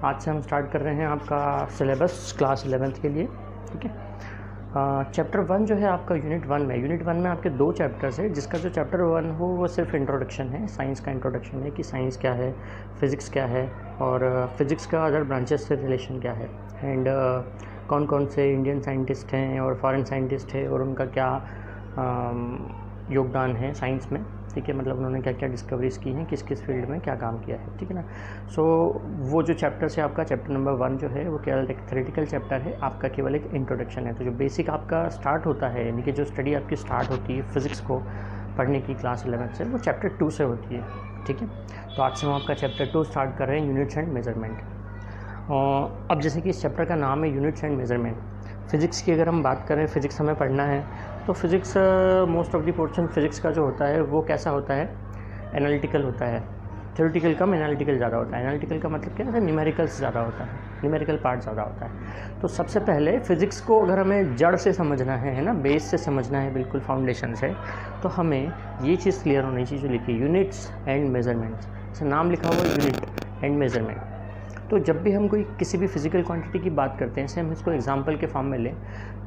आज से हम स्टार्ट कर रहे हैं आपका सिलेबस क्लास 11th के लिए। ठीक है, चैप्टर 1 जो है आपका यूनिट 1 में आपके 2 चैप्टर्स है, जिसका जो चैप्टर 1 हो वो सिर्फ इंट्रोडक्शन है, साइंस का इंट्रोडक्शन है कि साइंस क्या है, फिज़िक्स क्या है और फिज़िक्स का अदर ब्रांचेस से रिलेशन क्या है, एंड कौन कौन से इंडियन साइंटिस्ट हैं और फॉरेन साइंटिस्ट हैं और उनका क्या योगदान है साइंस में। ठीक है, मतलब उन्होंने क्या क्या डिस्कवरीज की हैं, किस किस फील्ड में क्या काम किया है। ठीक है ना। सो वो जो चैप्टर है आपका चैप्टर नंबर 1 जो है वो केवल एक थ्योरेटिकल चैप्टर है, आपका केवल एक इंट्रोडक्शन है। तो जो बेसिक आपका स्टार्ट होता है, यानी कि जो स्टडी आपकी स्टार्ट होती है फिज़िक्स को पढ़ने की क्लास 11 से, वो चैप्टर 2 से होती है। ठीक है, तो आज से हम आपका चैप्टर 2 स्टार्ट कर रहे हैं, यूनिट्स एंड मेजरमेंट। अब जैसे कि इस चैप्टर का नाम है यूनिट्स एंड मेजरमेंट। फ़िज़िक्स की अगर हम बात करें, फ़िज़िक्स हमें पढ़ना है, तो physics most of the portion physics का जो होता है वो कैसा होता है, एनालिटिकल होता है। थ्योरेटिकल कम, एनालिटिकल ज़्यादा होता है। एनालिटिकल का मतलब क्या है, न्यूमेरिकल्स ज़्यादा होता है, न्यूमेरिकल पार्ट ज़्यादा होता है। तो सबसे पहले फ़िज़िक्स को अगर हमें जड़ से समझना है ना, बेस से समझना है, बिल्कुल फाउंडेशन से, तो हमें ये चीज़ क्लियर होनी चाहिए जो लिखी यूनिट्स एंड मेजरमेंट्स। जैसे नाम लिखा हुआ यूनिट एंड मेजरमेंट। तो जब भी हम कोई किसी भी फिज़िकल क्वांटिटी की बात करते हैं, जैसे हम इसको एग्जांपल के फॉर्म में लें,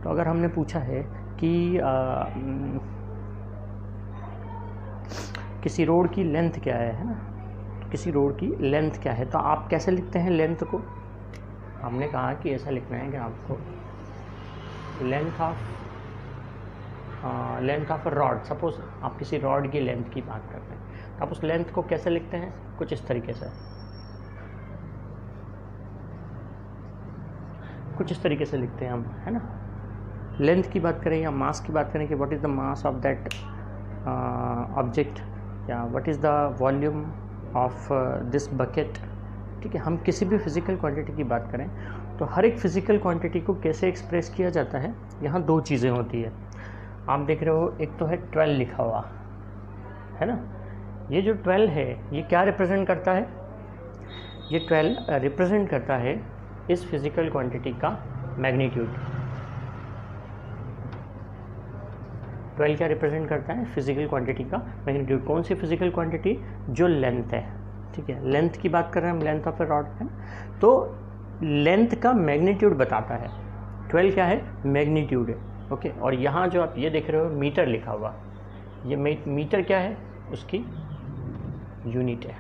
तो अगर हमने पूछा है कि किसी रोड की लेंथ क्या है ना, तो किसी रोड की लेंथ क्या है, तो आप कैसे लिखते हैं लेंथ को? हमने कहा कि ऐसा लिखना है कि आपको लेंथ ऑफ रॉड, सपोज आप किसी रॉड की लेंथ की बात करते हैं, तो आप उस लेंथ को कैसे लिखते हैं? कुछ इस तरीके से, कुछ इस तरीके से लिखते हैं हम, है ना। लेंथ की बात करें या मास की बात करें कि what is the mass of that object, या what is the volume of this bucket. ठीक है, हम किसी भी फिज़िकल क्वांटिटी की बात करें तो हर एक फिज़िकल क्वांटिटी को कैसे एक्सप्रेस किया जाता है, यहाँ 2 चीज़ें होती है। आप देख रहे हो, एक तो है 12 लिखा हुआ है ना। ये जो 12 है ये क्या रिप्रेजेंट करता है? ये 12 रिप्रेजेंट करता है इस फिज़िकल क्वांटिटी का मैग्नीट्यूड। 12 क्या रिप्रेजेंट करता है? फिज़िकल क्वांटिटी का मैग्नीट्यूड। कौन सी फिज़िकल क्वांटिटी? जो लेंथ है। ठीक है, लेंथ की बात कर रहे हैं हम, लेंथ ऑफ ए रॉड है, तो लेंथ का मैग्नीट्यूड बताता है। 12 क्या है? मैग्नीट्यूड है। ओके, और यहाँ जो आप ये देख रहे हो मीटर लिखा हुआ, ये मीटर क्या है? उसकी यूनिट है।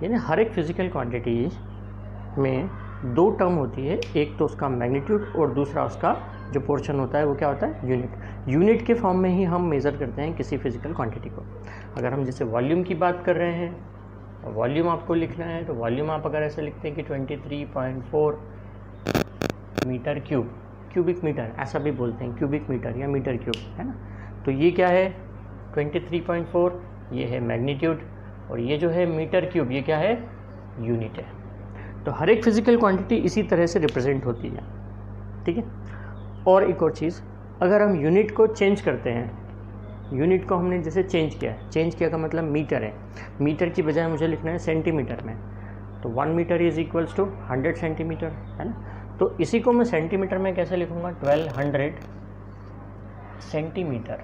यानी हर एक फिज़िकल क्वांटिटी में 2 टर्म होती है, एक तो उसका मैग्नीट्यूड और दूसरा उसका जो पोर्शन होता है वो क्या होता है? यूनिट। यूनिट के फॉर्म में ही हम मेज़र करते हैं किसी फिज़िकल क्वांटिटी को। अगर हम जैसे वॉल्यूम की बात कर रहे हैं, वॉल्यूम आपको लिखना है, तो वॉल्यूम आप अगर ऐसे लिखते हैं कि 23.4 मीटर क्यूब, क्यूबिक मीटर ऐसा भी बोलते हैं, क्यूबिक मीटर या मीटर क्यूब, है ना। तो ये क्या है? 23.4, ये है मैग्नीट्यूड, और ये जो है मीटर क्यूब, ये क्या है? यूनिट है। तो हर एक फिज़िकल क्वांटिटी इसी तरह से रिप्रेजेंट होती है। ठीक है, और एक और चीज़, अगर हम यूनिट को चेंज करते हैं, यूनिट को हमने जैसे चेंज किया का मतलब मीटर है, मीटर की बजाय मुझे लिखना है सेंटीमीटर में, तो 1 metre is equals to 100 centimetre, है ना। तो इसी को मैं सेंटीमीटर में कैसे लिखूँगा? 1200 सेंटीमीटर,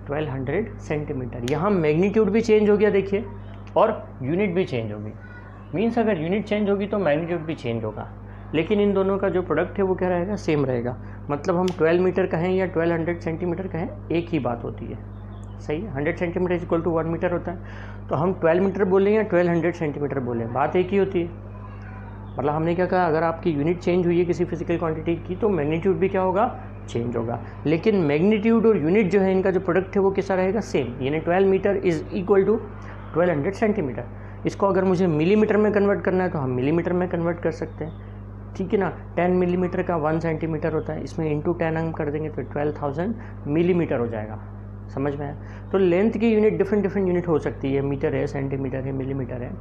1200 सेंटीमीटर। यहाँ मैग्नीट्यूड भी चेंज हो गया देखिए, और यूनिट भी चेंज होगी। मीन्स अगर यूनिट चेंज होगी तो मैग्नीट्यूड भी चेंज होगा, लेकिन इन दोनों का जो प्रोडक्ट है वो क्या रहेगा? सेम रहेगा। मतलब हम 12 मीटर कहें या 1200 सेंटीमीटर कहें, एक ही बात होती है। सही है, 100 centimetre is equal to 1 metre होता है। तो हम 12 मीटर बोलें या 1200 सेंटीमीटर बोलें, बात एक ही होती है। मतलब हमने क्या कहा, अगर आपकी यूनिट चेंज हुई है किसी फिजिकल क्वांटिटी की, तो मैग्नीट्यूड भी क्या होगा? चेंज होगा। लेकिन मैग्नीट्यूड और यूनिट जो है, इनका जो प्रोडक्ट है वो कैसा रहेगा? सेम। यानी 12 metre is equal to 1200 centimetre. इसको अगर मुझे मिलीमीटर में कन्वर्ट करना है तो हम मिलीमीटर में कन्वर्ट कर सकते हैं। ठीक है ना। 10 मिलीमीटर का 1 सेंटीमीटर होता है, इसमें इंटू 10 हम कर देंगे तो 12,000 मिलीमीटर हो जाएगा। समझ में आया? तो लेंथ की यूनिट डिफरेंट यूनिट हो सकती है, मीटर है, सेंटीमीटर है, मिलीमीटर है।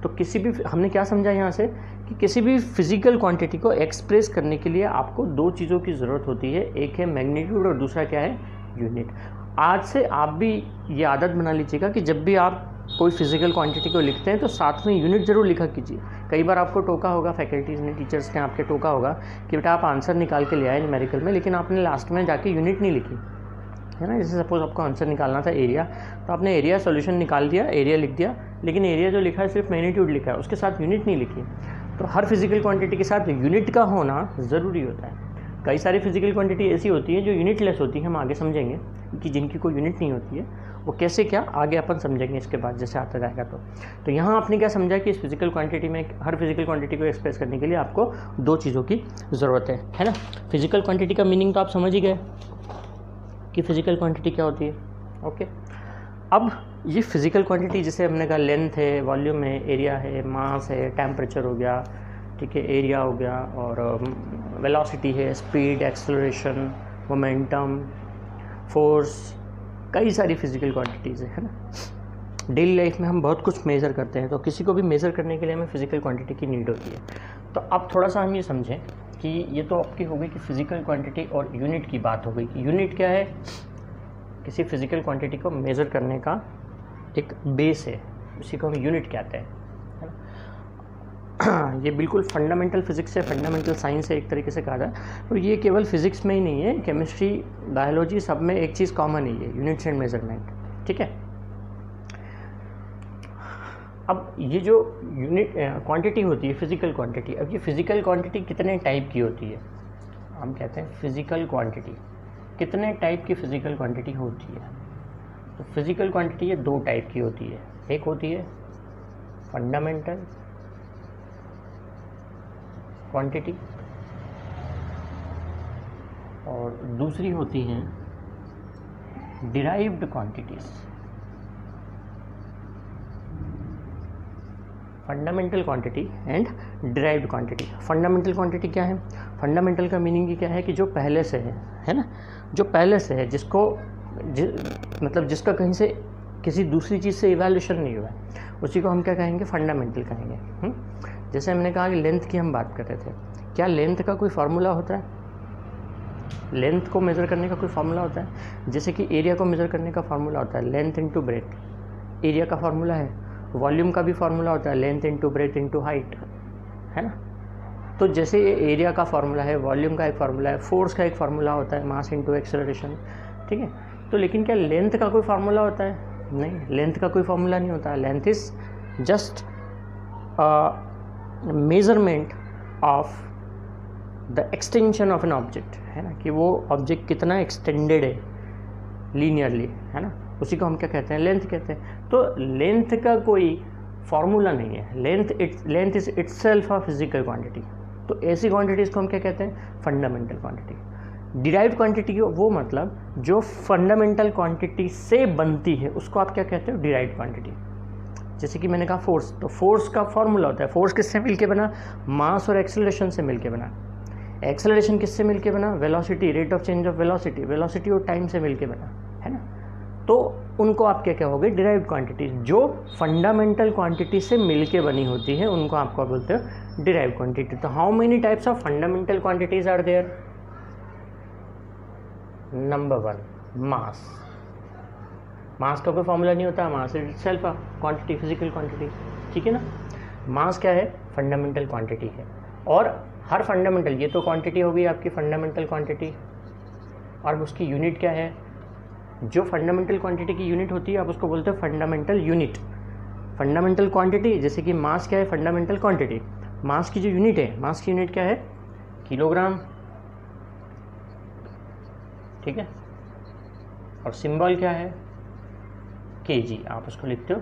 तो किसी भी, हमने क्या समझा यहाँ से कि किसी भी फिजिकल क्वांटिटी को एक्सप्रेस करने के लिए आपको 2 चीज़ों की ज़रूरत होती है, एक है मैग्नीट्यूड और दूसरा क्या है? यूनिट। आज से आप भी ये आदत बना लीजिएगा कि जब भी आप कोई फिजिकल क्वांटिटी को लिखते हैं तो साथ में यूनिट ज़रूर लिखा कीजिए। कई बार आपको टोका होगा, फैकल्टीज़ ने, टीचर्स ने आपके टोका होगा कि बेटा आप आंसर निकाल के ले आए न्यूमेरिकल में, लेकिन आपने लास्ट में जाके यूनिट नहीं लिखी। है ना। जैसे सपोज आपको आंसर निकालना था एरिया, तो आपने एरिया सॉल्यूशन निकाल दिया, एरिया लिख दिया, लेकिन एरिया जो लिखा है सिर्फ मैग्नीट्यूड लिखा है, उसके साथ यूनिट नहीं लिखी। तो हर फिजिकल क्वांटिटी के साथ यूनिट का होना ज़रूरी होता है। कई सारी फिजिकल क्वांटिटी ऐसी होती है जो यूनिटलेस होती है, हम आगे समझेंगे कि जिनकी कोई यूनिट नहीं होती है वो कैसे, क्या आगे अपन समझेंगे इसके बाद जैसे आता जाएगा। तो यहाँ आपने क्या समझा कि इस फिजिकल क्वांटिटी में, हर फिजिकल क्वांटिटी को एक्सप्रेस करने के लिए आपको दो चीज़ों की ज़रूरत है ना। फिजिकल क्वांटिटी का मीनिंग तो आप समझ ही गए कि फिजिकल क्वांटिटी क्या होती है। ओके, अब ये फिजिकल क्वांटिटी जैसे हमने कहा लेंथ है, वॉल्यूम है, एरिया है, मास है, टेम्परेचर हो गया, ठीक है, एरिया हो गया, और वेलोसिटी है, स्पीड, एक्सेलरेशन, मोमेंटम, फोर्स, कई सारी फिजिकल क्वांटिटीज़ है ना। डेली लाइफ में हम बहुत कुछ मेज़र करते हैं, तो किसी को भी मेज़र करने के लिए हमें फिजिकल क्वांटिटी की नीड होती है। तो अब थोड़ा सा हम ये समझें कि ये तो आपकी हो गई कि फिजिकल क्वांटिटी और यूनिट की बात हो गई कि यूनिट क्या है, किसी फिजिकल क्वांटिटी को मेज़र करने का एक बेस है, उसी को हम यूनिट कहते हैं, है ना। ये बिल्कुल फंडामेंटल फिजिक्स है, फंडामेंटल साइंस है एक तरीके से कहा जाए तो। ये केवल फिजिक्स में ही नहीं है, केमिस्ट्री, बायोलॉजी, सब में एक चीज़ कॉमन ही है, यूनिट्स एंड मेजरमेंट, ठीक है। अब ये जो यूनिट क्वांटिटी होती है, फिजिकल क्वांटिटी, अब ये फिजिकल क्वांटिटी कितने टाइप की होती है, हम कहते हैं फिजिकल क्वांटिटी, कितने टाइप की फिजिकल क्वांटिटी होती है। तो फिजिकल क्वांटिटी ये दो टाइप की होती है, एक होती है फंडामेंटल क्वांटिटी और दूसरी होती हैं derived quantities. Fundamental quantity and derived quantity. Fundamental quantity क्या है, फंडामेंटल का मीनिंग ही क्या है कि जो पहले से है ना, जो पहले से है, जिसको मतलब जिसका कहीं से किसी दूसरी चीज़ से इवैल्यूएशन नहीं हुआ है, उसी को हम क्या कहेंगे, फंडामेंटल कहेंगे। जैसे हमने कहा कि लेंथ की हम बात कर रहे थे, क्या लेंथ का कोई फार्मूला होता है, लेंथ को मेज़र करने का कोई फार्मूला होता है। जैसे कि एरिया को मेज़र करने का फार्मूला होता है लेंथ इंटू ब्रेथ, एरिया का फार्मूला है। वॉल्यूम का भी फार्मूला होता है length into breadth into height, है ना। तो जैसे ये एरिया का फार्मूला है, वॉल्यूम का एक फार्मूला है, फोर्स का एक फार्मूला होता है, मास इंटू एक्सेलरेशन, ठीक है। तो लेकिन क्या लेंथ का कोई फार्मूला होता है, नहीं, लेंथ का कोई फार्मूला नहीं होता। Length is just measurement of the extension of an object, है ना, कि वो ऑब्जेक्ट कितना एक्सटेंडेड है लीनियरली, है ना, उसी को हम क्या कहते हैं, लेंथ कहते हैं। तो लेंथ का कोई फार्मूला नहीं है, length is itself a physical quantity. तो ऐसी क्वांटिटीज़ को हम क्या कहते हैं, फंडामेंटल क्वांटिटी। डिराइव्ड क्वांटिटी वो मतलब जो फंडामेंटल क्वांटिटी से बनती है, उसको आप क्या कहते हो, डिराइव्ड क्वांटिटी। जैसे कि मैंने कहा फोर्स, तो फोर्स का फार्मूला होता है, फोर्स किससे मिलके बना, मास और एक्सेलरेशन से मिलके बना। एक्सेलरेशन किससे मिलके बना, velocity, rate of change of velocity, velocity और टाइम से मिलके बना, है ना। तो उनको आप क्या कहोगे, डिराइव्ड क्वांटिटी। जो फंडामेंटल क्वांटिटी से मिलके बनी होती है उनको आपको बोलते हो डिराइव्ड क्वांटिटी। तो how many types of fundamental quantities are there, number 1 mass. Mass का कोई फॉर्मूला नहीं होता, mass is itself a quantity, physical quantity, ठीक है ना। मास क्या है, फंडामेंटल क्वांटिटी है। और हर फंडामेंटल, ये तो क्वांटिटी होगी आपकी फंडामेंटल क्वांटिटी, और उसकी यूनिट क्या है, जो फंडामेंटल क्वांटिटी की यूनिट होती है आप उसको बोलते हो फंडामेंटल यूनिट। फंडामेंटल क्वांटिटी जैसे कि मास क्या है, फंडामेंटल क्वांटिटी, मास की जो यूनिट है, मास की यूनिट क्या है, किलोग्राम, ठीक है। और सिंबल क्या है, केजी, आप उसको लिखते हो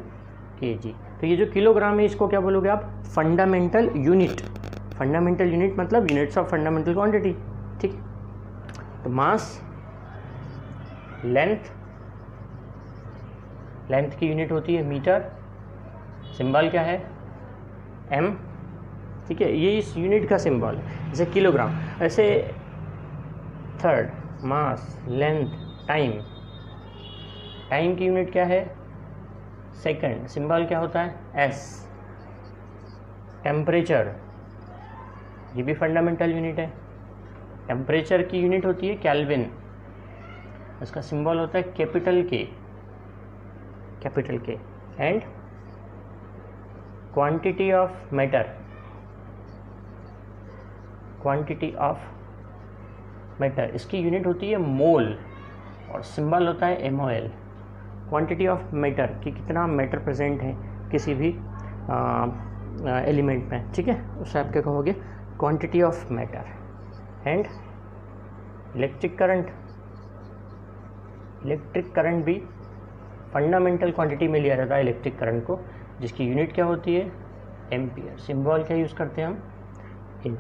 केजी। तो ये जो किलोग्राम है इसको क्या बोलोगे आप, फंडामेंटल यूनिट। फंडामेंटल यूनिट मतलब यूनिट्स ऑफ फंडामेंटल क्वांटिटी, ठीक। तो मास, लेंथ, लेंथ की यूनिट होती है मीटर, सिंबल क्या है, एम, ठीक है, ये इस यूनिट का सिंबल है। जैसे किलोग्राम, ऐसे थर्ड, मास, लेंथ, टाइम, टाइम की यूनिट क्या है, सेकंड, सिंबल क्या होता है, एस। टेम्परेचर, ये भी फंडामेंटल यूनिट है, टेम्परेचर की यूनिट होती है केल्विन, इसका सिंबल होता है कैपिटल के, कैपिटल के। And quantity of matter, quantity of matter, इसकी यूनिट होती है मोल, और सिंबल होता है MOL, क्वांटिटी ऑफ मैटर कि कितना मैटर प्रेजेंट है किसी भी एलिमेंट में, ठीक है, उससे आप क्या कहोगे, quantity of matter. And electric current भी फंडामेंटल क्वांटिटी में लिया जाता है इलेक्ट्रिक करंट को, जिसकी यूनिट क्या होती है, एम्पियर। सिंबल क्या यूज़ करते हैं हम, इन।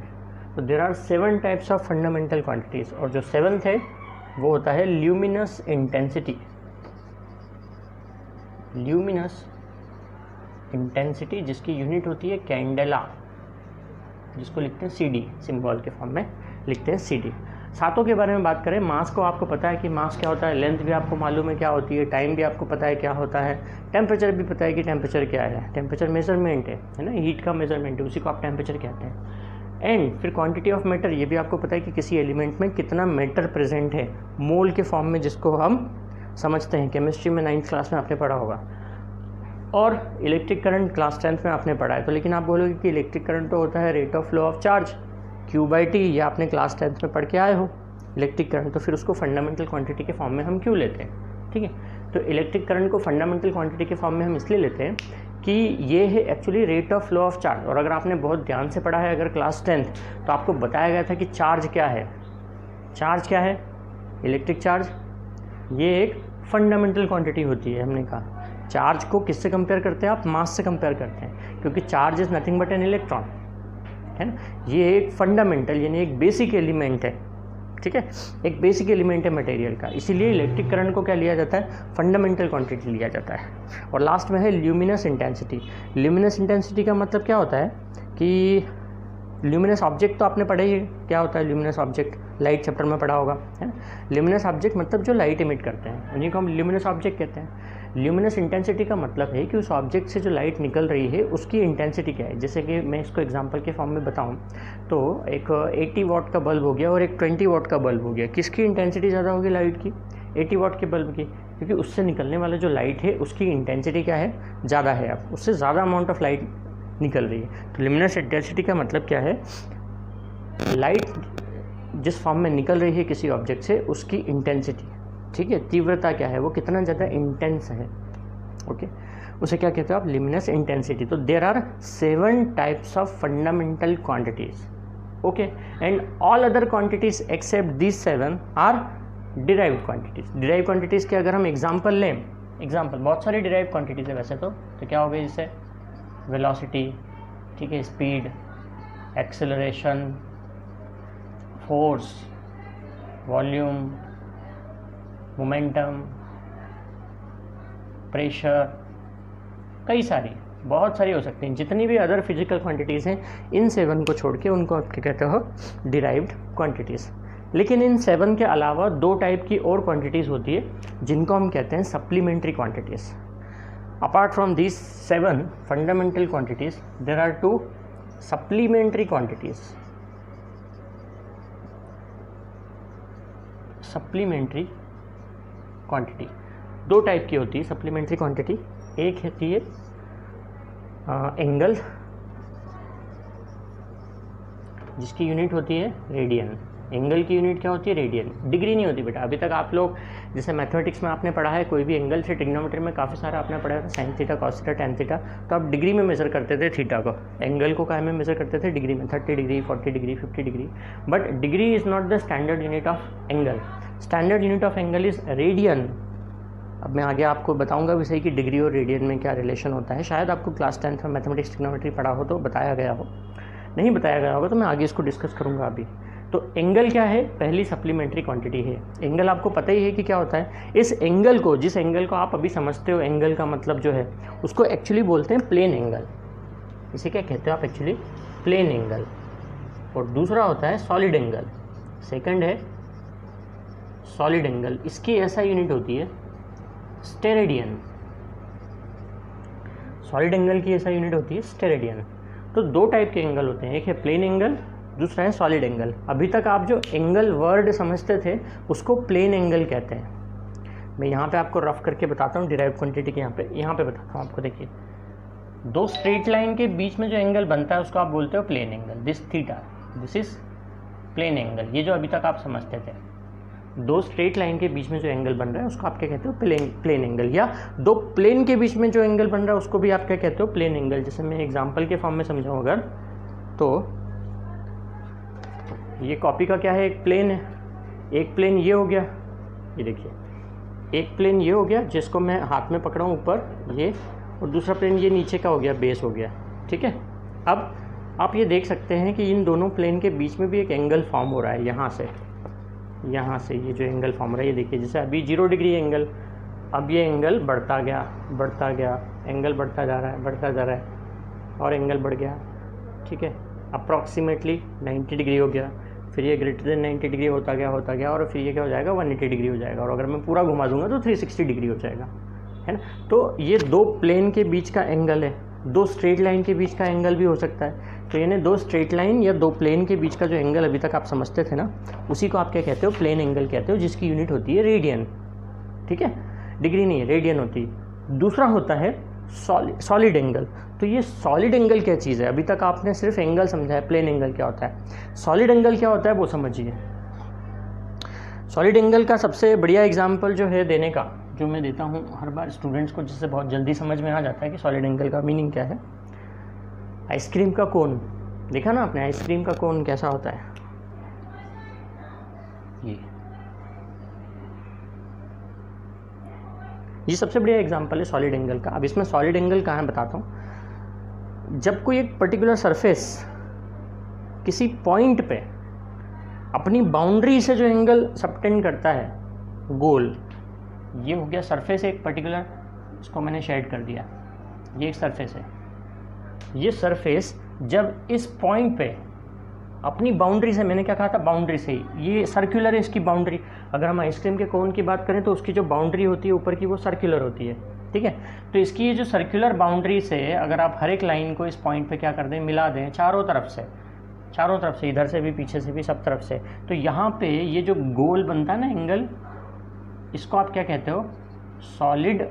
तो there are 7 types of fundamental quantities, और जो 7th है वो होता है ल्यूमिनस इंटेंसिटी। ल्यूमिनस इंटेंसिटी जिसकी यूनिट होती है कैंडेला, जिसको लिखते हैं CD, सिंबल के फॉर्म में लिखते हैं CD। सातों के बारे में बात करें, मास को आपको पता है कि मास क्या होता है, लेंथ भी आपको मालूम है क्या होती है, टाइम भी आपको पता है क्या होता है, टेम्परेचर भी पता है कि टेम्परेचर क्या है, टेम्परेचर मेजरमेंट है ना, हीट का मेजरमेंट है, उसी को आप टेम्परेचर कहते हैं। एंड फिर क्वांटिटी ऑफ मैटर, ये भी आपको पता है कि किसी एलिमेंट में कितना मैटर प्रेजेंट है, मोल के फॉर्म में, जिसको हम समझते हैं, केमिस्ट्री में 9th क्लास में आपने पढ़ा होगा। और इलेक्ट्रिक करंट क्लास 10th में आपने पढ़ा है। तो लेकिन आप बोलोगे कि इलेक्ट्रिक करंट तो होता है rate of flow of charge, Q/T, ये आपने क्लास 10th में पढ़ के आए हो इलेक्ट्रिक करंट, तो फिर उसको फंडामेंटल क्वांटिटी के फॉर्म में हम क्यों लेते हैं, ठीक है। तो इलेक्ट्रिक करंट को फंडामेंटल क्वांटिटी के फॉर्म में हम इसलिए लेते हैं कि ये है actually rate of flow of charge. और अगर आपने बहुत ध्यान से पढ़ा है अगर क्लास 10th, तो आपको बताया गया था कि चार्ज क्या है, चार्ज क्या है, इलेक्ट्रिक चार्ज, ये एक फंडामेंटल क्वांटिटी होती है। हमने कहा चार्ज को किससे कंपेयर करते हैं आप, मास से कंपेयर करते हैं, क्योंकि charge is nothing but an electron, है ना। ये एक फंडामेंटल यानी एक बेसिक एलिमेंट है, ठीक है, एक बेसिक एलिमेंट है मटेरियल का, इसीलिए इलेक्ट्रिक करंट को क्या लिया जाता है, फंडामेंटल क्वांटिटी लिया जाता है। और लास्ट में है ल्यूमिनस इंटेंसिटी। ल्यूमिनस इंटेंसिटी का मतलब क्या होता है कि ल्यूमिनस ऑब्जेक्ट तो आपने पढ़ा ही है, क्या होता है ल्यूमिनस ऑब्जेक्ट, लाइट चैप्टर में पढ़ा होगा, है ना। ल्यूमिनस ऑब्जेक्ट मतलब जो लाइट इमिट करते हैं, उन्हीं को हम ल्यूमिनस ऑब्जेक्ट कहते हैं। ल्यूमिनस इंटेंसिटी का मतलब है कि उस ऑब्जेक्ट से जो लाइट निकल रही है उसकी इंटेंसिटी क्या है। जैसे कि मैं इसको एग्जांपल के फॉर्म में बताऊं तो एक 80 वाट का बल्ब हो गया और एक 20 वाट का बल्ब हो गया, किसकी इंटेंसिटी ज़्यादा होगी लाइट की, 80 वाट के बल्ब की, क्योंकि उससे निकलने वाला जो लाइट है उसकी इंटेंसिटी क्या है, ज़्यादा है, अब उससे ज़्यादा अमाउंट ऑफ लाइट निकल रही है। तो ल्यूमिनस इंटेंसिटी का मतलब क्या है, लाइट जिस फॉर्म में निकल रही है किसी ऑब्जेक्ट से उसकी इंटेंसिटी, ठीक है, तीव्रता क्या है, वो कितना ज़्यादा इंटेंस है, ओके, उसे क्या कहते हो आप, ल्यूमिनस इंटेंसिटी। तो there are 7 types of fundamental quantities, okay, and all other quantities except this 7 are derived quantities. Derive quantities के अगर हम एग्जाम्पल लें, एग्जाम्पल बहुत सारी डिराइव क्वांटिटीज़ है वैसे तो क्या हो गई, जैसे वेलोसिटी, ठीक है, speed, acceleration, force, volume, momentum, pressure, कई सारी, बहुत सारी हो सकती हैं, जितनी भी अदर फिजिकल क्वांटिटीज़ हैं, इन 7 को छोड़ के उनको आप क्या कहते हो, डिराइव्ड क्वांटिटीज़। लेकिन इन 7 के अलावा 2 टाइप की और क्वांटिटीज़ होती है जिनको हम कहते हैं supplementary quantities. Apart from these 7 fundamental quantities there are 2 supplementary quantities. Supplementary quantity 2 type की होती है सप्लीमेंट्री क्वांटिटी। एक होती है एंगल, जिसकी यूनिट होती है रेडियन। एंगल की यूनिट क्या होती है, रेडियन, डिग्री नहीं होती बेटा। अभी तक आप लोग जैसे मैथमेटिक्स में आपने पढ़ा है, कोई भी एंगल से ट्रिग्नोमेट्री में काफ़ी सारा आपने पढ़ा है, sine theta, cos theta, tan theta, तो आप डिग्री में मेज़र करते थे थीटा को, एंगल को काहे में मेज़र करते थे, डिग्री में, 30 degree, 40 degree, 50 degree. But degree is not the standard unit of angle, standard unit of angle is radian. अब मैं आगे आपको बताऊंगा भी सही कि डिग्री और रेडियन में क्या रिलेशन होता है। शायद आपको क्लास 10th में मैथमेटिक्स ट्रिग्नोमेट्री पढ़ा हो तो बताया गया हो, नहीं बताया गया होगा तो मैं आगे इसको डिस्कस करूंगा अभी। तो एंगल क्या है, पहली सप्लीमेंट्री क्वांटिटी है। एंगल आपको पता ही है कि क्या होता है। इस एंगल को, जिस एंगल को आप अभी समझते हो एंगल का मतलब जो है, उसको एक्चुअली बोलते हैं प्लेन एंगल। इसे क्या कहते हो आप एक्चुअली, प्लेन एंगल। और दूसरा होता है सॉलिड एंगल, सेकंड है सॉलिड एंगल। इसकी ऐसा यूनिट होती है स्टेरेडियन। सॉलिड एंगल की ऐसा यूनिट होती है स्टेरेडियन। तो 2 टाइप के एंगल होते हैं, एक है प्लेन एंगल, दूसरा है सॉलिड एंगल। अभी तक आप जो एंगल वर्ड समझते थे उसको प्लेन एंगल कहते हैं। मैं यहाँ पे आपको रफ करके बताता हूँ डिराइव क्वांटिटी के, यहाँ पे बताता हूँ आपको। देखिए, 2 स्ट्रेट लाइन के बीच में जो एंगल बनता है उसको आप बोलते हो plane angle. This theta, this is plane angle, ये जो अभी तक आप समझते थे। दो स्ट्रेट लाइन के बीच में जो एंगल बन रहा है उसको आप क्या कहते हो, प्लेन एंगल, या दो प्लेन के बीच में जो एंगल बन रहा है उसको भी आप क्या कहते हो, प्लेन एंगल। जैसे मैं एग्जांपल के फॉर्म में समझाऊं अगर, तो ये कॉपी का क्या है, एक प्लेन है, एक प्लेन ये हो गया, ये देखिए एक प्लेन ये हो गया जिसको मैं हाथ में पकड़ा हूँ ऊपर ये, और दूसरा प्लेन ये नीचे का हो गया, बेस हो गया, ठीक है। अब आप ये देख सकते हैं कि इन दोनों प्लेन के बीच में भी एक एंगल फॉर्म हो रहा है, यहाँ से ये जो एंगल फॉर्म हो रहा है, ये देखिए जैसे अभी 0 डिग्री एंगल, अब ये एंगल बढ़ता गया, एंगल बढ़ता जा रहा है और एंगल बढ़ गया, ठीक है, अप्रॉक्सीमेटली 90 डिग्री हो गया, फिर ये ग्रेटर देन 90 डिग्री होता गया और फिर ये क्या हो जाएगा, 180 डिग्री हो जाएगा, और अगर मैं पूरा घुमा दूंगा तो 360 डिग्री हो जाएगा, है ना। तो ये दो प्लेन के बीच का एंगल है, दो स्ट्रेट लाइन के बीच का एंगल भी हो सकता है। तो यानी दो स्ट्रेट लाइन या दो प्लेन के बीच का जो एंगल अभी तक आप समझते थे ना, उसी को आप क्या कहते हो, प्लेन एंगल कहते हो, जिसकी यूनिट होती है रेडियन, ठीक है, डिग्री नहीं है, रेडियन होती है। दूसरा होता है सॉलिड एंगल। तो ये सॉलिड एंगल क्या चीज़ है, अभी तक आपने सिर्फ एंगल समझा है, प्लेन एंगल क्या होता है, सॉलिड एंगल क्या होता है वो समझिए। सॉलिड एंगल का सबसे बढ़िया एग्जांपल जो है देने का, जो मैं देता हूँ हर बार स्टूडेंट्स को, जिससे बहुत जल्दी समझ में आ जाता है कि सॉलिड एंगल का मीनिंग क्या है। आइसक्रीम का कोन देखा ना आपने, आइसक्रीम का कोन कैसा होता है, ये सबसे बढ़िया एग्जांपल है सॉलिड एंगल का। अब इसमें सॉलिड एंगल कहाँ है बताता हूँ। जब कोई एक पर्टिकुलर सरफेस किसी पॉइंट पे अपनी बाउंड्री से जो एंगल सबटेंड करता है, गोल, ये हो गया सरफेस एक पर्टिकुलर, इसको मैंने शेड कर दिया, ये एक सरफेस है। ये सरफेस जब इस पॉइंट पे अपनी बाउंड्री से, मैंने क्या कहा था, बाउंड्री से ही, ये सर्कुलर है इसकी बाउंड्री। अगर हम आइसक्रीम के कोन की बात करें तो उसकी जो बाउंड्री होती है ऊपर की वो सर्कुलर होती है, ठीक है। तो इसकी ये जो सर्कुलर बाउंड्री से अगर आप हर एक लाइन को इस पॉइंट पे क्या कर दें, मिला दें चारों तरफ से, इधर से भी, पीछे से भी, सब तरफ से, तो यहाँ पे ये जो गोल बनता है ना एंगल, इसको आप क्या कहते हो, सॉलिड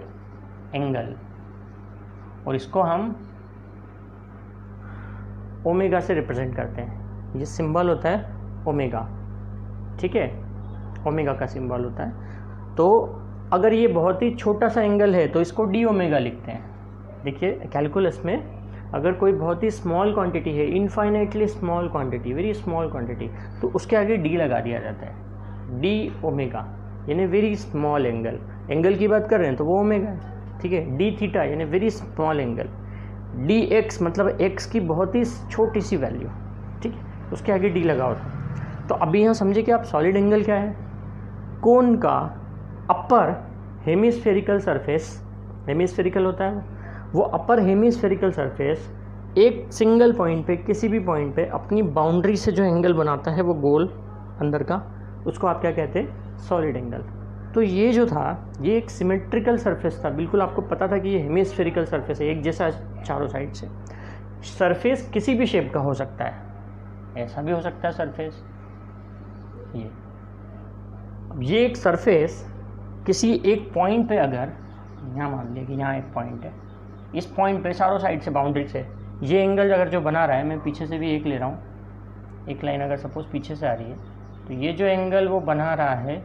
एंगल। और इसको हम ओमेगा से रिप्रेजेंट करते हैं। ये सिंबल होता है ओमेगा, ठीक है, ओमेगा का सिंबल होता है। तो अगर ये बहुत ही छोटा सा एंगल है तो इसको डी ओमेगा लिखते हैं। देखिए कैलकुलस में अगर कोई बहुत ही स्मॉल क्वांटिटी है, infinitely small quantity, very small quantity, तो उसके आगे डी लगा दिया जाता है, डी ओमेगा, यानी वेरी स्मॉल एंगल। एंगल की बात कर रहे हैं तो वो ओमेगा है, ठीक है। डी थीटा यानी very small angle, D x मतलब एक्स की बहुत ही छोटी सी वैल्यू, ठीक है, उसके आगे डी लगा होता है। तो अभी यहाँ समझे कि आप सॉलिड एंगल क्या है, कोन का अपर हेमिस्फेरिकल सरफेस, हेमिस्फेरिकल होता है वो अपर हेमिस्फेरिकल सरफेस एक सिंगल पॉइंट पे, किसी भी पॉइंट पे अपनी बाउंड्री से जो एंगल बनाता है वो गोल अंदर का, उसको आप क्या कहते हैं, सॉलिड एंगल। तो ये जो था ये एक सिमेट्रिकल सरफेस था, बिल्कुल आपको पता था कि ये हेमिस्फेरिकल सरफेस है, एक जैसा चारों साइड से। सरफेस किसी भी शेप का हो सकता है, ऐसा भी हो सकता है सरफेस, ये। अब ये एक सरफेस किसी एक पॉइंट पे, अगर यहाँ मान लिया कि यहाँ एक पॉइंट है, इस पॉइंट पे चारों साइड से बाउंड्री से ये एंगल अगर जो बना रहा है, मैं पीछे से भी एक ले रहा हूँ, एक लाइन अगर सपोज पीछे से आ रही है, तो ये जो एंगल वो बना रहा है,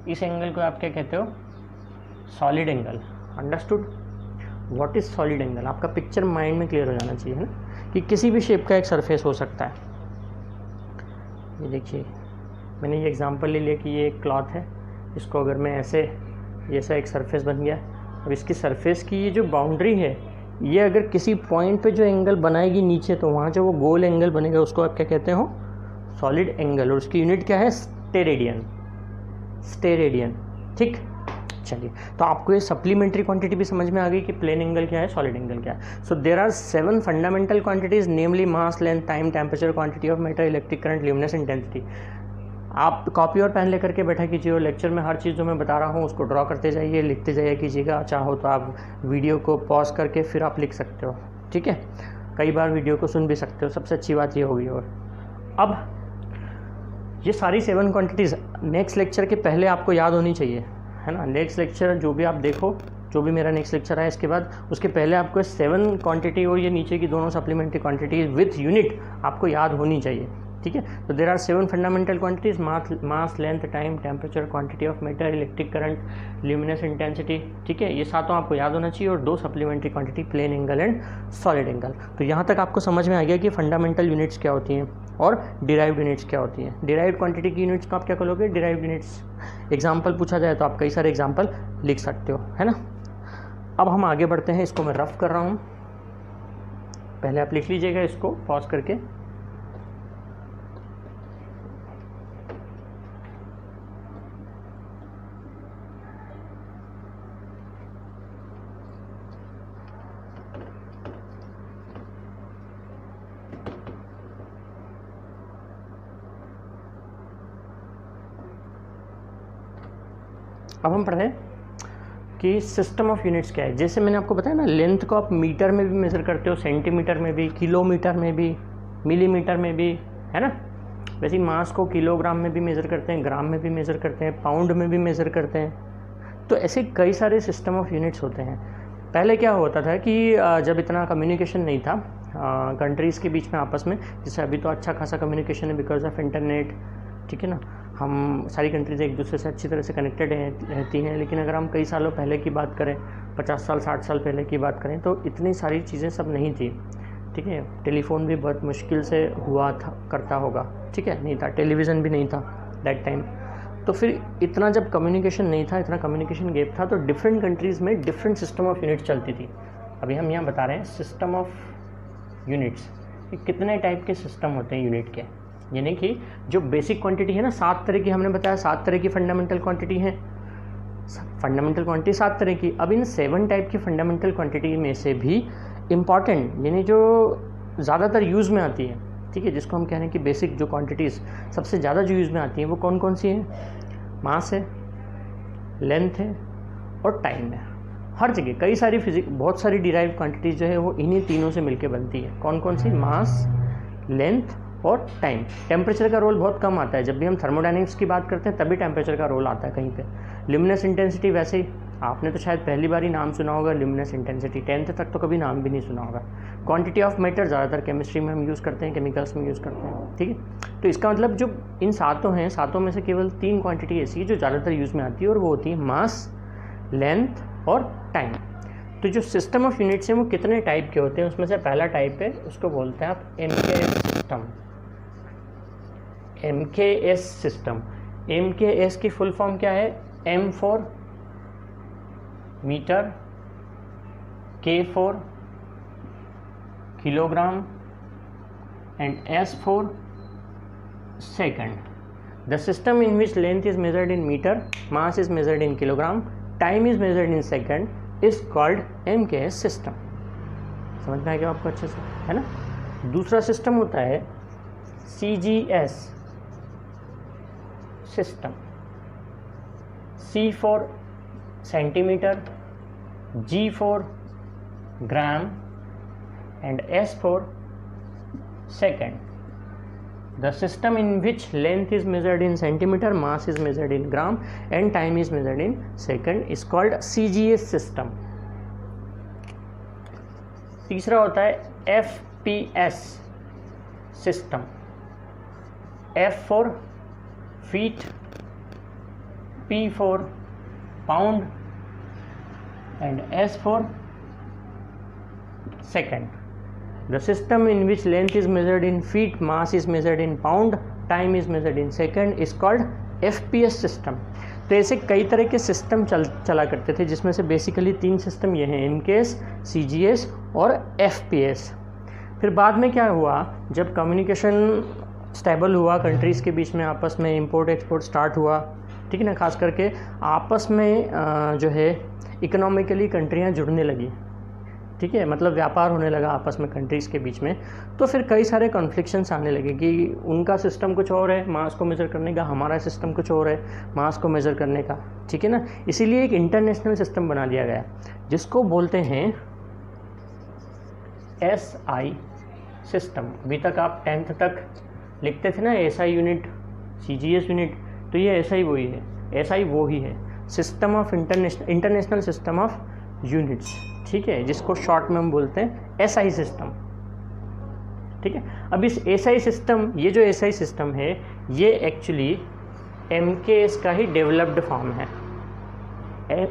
इस एंगल को आप क्या कहते हो, solid angle. Understood what is solid angle? आपका पिक्चर माइंड में क्लियर हो जाना चाहिए ना, कि किसी भी शेप का एक सरफेस हो सकता है। ये देखिए मैंने ये एग्जांपल ले लिया कि ये एक क्लॉथ है, इसको अगर मैं ऐसे, ऐसा एक सरफेस बन गया, अब इसकी सरफेस की ये जो बाउंड्री है, ये अगर किसी पॉइंट पे जो एंगल बनाएगी नीचे, तो वहाँ जो वो गोल एंगल बनेगा उसको आप क्या कहते हो, सॉलिड एंगल। और उसकी यूनिट क्या है, स्टेरेडियन, स्टेरेडियन, ठीक। चलिए, तो आपको ये सप्लीमेंट्री क्वांटिटी भी समझ में आ गई कि प्लेन एंगल क्या है, सॉलिड एंगल क्या है। So there are 7 fundamental quantities, namely mass, length, time, temperature, quantity of matter, electric current, luminous intensity. आप कॉपी और पेन लेकर के बैठा कीजिए और लेक्चर में हर चीज़ जो मैं बता रहा हूँ उसको ड्रॉ करते जाइए, लिखते जाइए कीजिएगा। चाहो तो आप वीडियो को पॉज करके फिर आप लिख सकते हो, ठीक है। कई बार वीडियो को सुन भी सकते हो, सबसे अच्छी बात ये होगी। और अब ये सारी 7 क्वांटिटीज़ नेक्स्ट लेक्चर के पहले आपको याद होनी चाहिए, है ना। नेक्स्ट लेक्चर जो भी आप देखो, जो भी मेरा नेक्स्ट लेक्चर है इसके बाद, उसके पहले आपको 7 क्वांटिटी और ये नीचे की दोनों सप्लीमेंट्री क्वांटिटी विथ यूनिट आपको याद होनी चाहिए, ठीक है। तो there are 7 fundamental quantities, mass, length, time, temperature, quantity of matter, electric current, luminous intensity, ठीक है। ये सातों आपको याद होना चाहिए, और 2 supplementary quantity, plane angle and solid angle. तो यहाँ तक आपको समझ में आ गया कि फंडामेंटल यूनिट्स क्या होती हैं और डिराइव्ड यूनिट्स क्या होती हैं। डिराइव्ड क्वांटिटी की यूनिट्स को आप क्या करोगे, डिराइव्ड यूनिट्स। एग्जाम्पल पूछा जाए तो आप कई सारे एग्जाम्पल लिख सकते हो, है ना। अब हम आगे बढ़ते हैं, इसको मैं रफ कर रहा हूँ, पहले आप लिख लीजिएगा इसको पॉज करके। अब हम पढ़ते हैं कि सिस्टम ऑफ यूनिट्स क्या है। जैसे मैंने आपको बताया ना, लेंथ को आप मीटर में भी मेज़र करते हो, सेंटीमीटर में भी, किलोमीटर में भी, मिलीमीटर में भी, है ना। वैसे ही मास को किलोग्राम में भी मेज़र करते हैं, ग्राम में भी मेज़र करते हैं, पाउंड में भी मेज़र करते हैं। तो ऐसे कई सारे सिस्टम ऑफ यूनिट्स होते हैं। पहले क्या होता था कि जब इतना कम्युनिकेशन नहीं था कंट्रीज़ के बीच में आपस में, जैसे अभी तो अच्छा खासा कम्युनिकेशन है बिकॉज ऑफ इंटरनेट, ठीक है ना। हम सारी कंट्रीज़ एक दूसरे से अच्छी तरह से कनेक्टेड रहती हैं। लेकिन अगर हम कई सालों पहले की बात करें, 50 साल 60 साल पहले की बात करें, तो इतनी सारी चीज़ें सब नहीं थी, ठीक है। टेलीफोन भी बहुत मुश्किल से हुआ था, करता होगा, ठीक है, नहीं था। टेलीविज़न भी नहीं था दैट टाइम। तो फिर इतना जब कम्युनिकेशन नहीं था, इतना कम्युनिकेशन गैप था, तो डिफरेंट कंट्रीज़ में डिफरेंट सिस्टम ऑफ यूनिट्स चलती थी। अभी हम यहाँ बता रहे हैं सिस्टम ऑफ यूनिट्स, कितने टाइप के सिस्टम होते हैं यूनिट के। यानी कि जो बेसिक क्वांटिटी है ना, 7 तरह की हमने बताया, 7 तरह की फंडामेंटल क्वांटिटी है। फंडामेंटल क्वांटिटी 7 तरह की। अब इन 7 टाइप की फंडामेंटल क्वांटिटी में से भी इम्पॉर्टेंट, यानी जो ज़्यादातर यूज़ में आती है, ठीक है, जिसको हम कह रहे हैं कि बेसिक जो क्वांटिटीज़ सबसे ज़्यादा जो यूज़ में आती हैं, वो कौन कौन सी हैं। मास है, लेंथ है और टाइम है। हर जगह कई सारी बहुत सारी डिराइव्ड क्वांटिटीज़ जो है वो इन्हीं तीनों से मिलकर बनती है। कौन कौन सी, मास, लेंथ और टाइम। टेम्परेचर का रोल बहुत कम आता है, जब भी हम थर्मोडायनेमिक्स की बात करते हैं तभी टेम्परेचर का रोल आता है कहीं पे। ल्यूमिनस इंटेंसिटी, वैसे ही आपने तो शायद पहली बार ही नाम सुना होगा ल्यूमिनस इंटेंसिटी, 10th तक तो कभी नाम भी नहीं सुना होगा। क्वांटिटी ऑफ मैटर ज़्यादातर केमिस्ट्री में हम यूज़ करते हैं, केमिकल्स में यूज़ करते हैं, ठीक है। तो इसका मतलब जो इन सातों हैं, सातों में से केवल 3 क्वांटिटी ऐसी है जो ज़्यादातर यूज़ में आती है, और वो होती है मास, लेंथ और टाइम। तो जो सिस्टम ऑफ यूनिट्स हैं वो कितने टाइप के होते हैं, उसमें से पहला टाइप है, उसको बोलते हैं आप MKS system. MKS system. MKS की फुल फॉर्म क्या है, M for metre, K for kilogram and S for second. The system in which length is measured in metre, mass is measured in kilogram, time is measured in second is called MKS system. समझ में आ गया आपको अच्छे से, है ना। दूसरा system होता है CGS system. C for centimetre, G for gram and S for second. The system in which length is measured in centimeter, mass is measured in gram and time is measured in second is called CGS system. तीसरा होता है FPS system. F for feet, P for pound and S for second. The system in which length is measured in feet, mass is measured in pound, time is measured in second is called FPS system. तो ऐसे कई तरह के system चला करते थे, जिसमें से बेसिकली 3 सिस्टम ये हैं, MKS, CGS और FPS। फिर बाद में क्या हुआ, जब कम्युनिकेशन स्टेबल हुआ कंट्रीज़ के बीच में, आपस में इंपोर्ट एक्सपोर्ट स्टार्ट हुआ, ठीक है ना, खास करके आपस में जो है इकोनॉमिकली कंट्रियाँ जुड़ने लगी, ठीक है, मतलब व्यापार होने लगा आपस में कंट्रीज़ के बीच में। तो फिर कई सारे कॉन्फ्लिक्शंस आने लगे कि उनका सिस्टम कुछ और है मास को मेज़र करने का, हमारा सिस्टम कुछ और है मास को मेज़र करने का, ठीक है ना। इसीलिए एक इंटरनेशनल सिस्टम बना दिया गया जिसको बोलते हैं SI सिस्टम। अभी तक आप 10th तक लिखते थे ना SI यूनिट, CGS यूनिट, तो ये SI वही है, SI वो ही है, system of international system of units, ठीक है, जिसको शॉर्ट में हम बोलते हैं SI सिस्टम। ठीक है। अब इस एसआई सिस्टम, ये जो एसआई सिस्टम है ये एक्चुअली एमकेएस का ही डेवलप्ड फॉर्म है,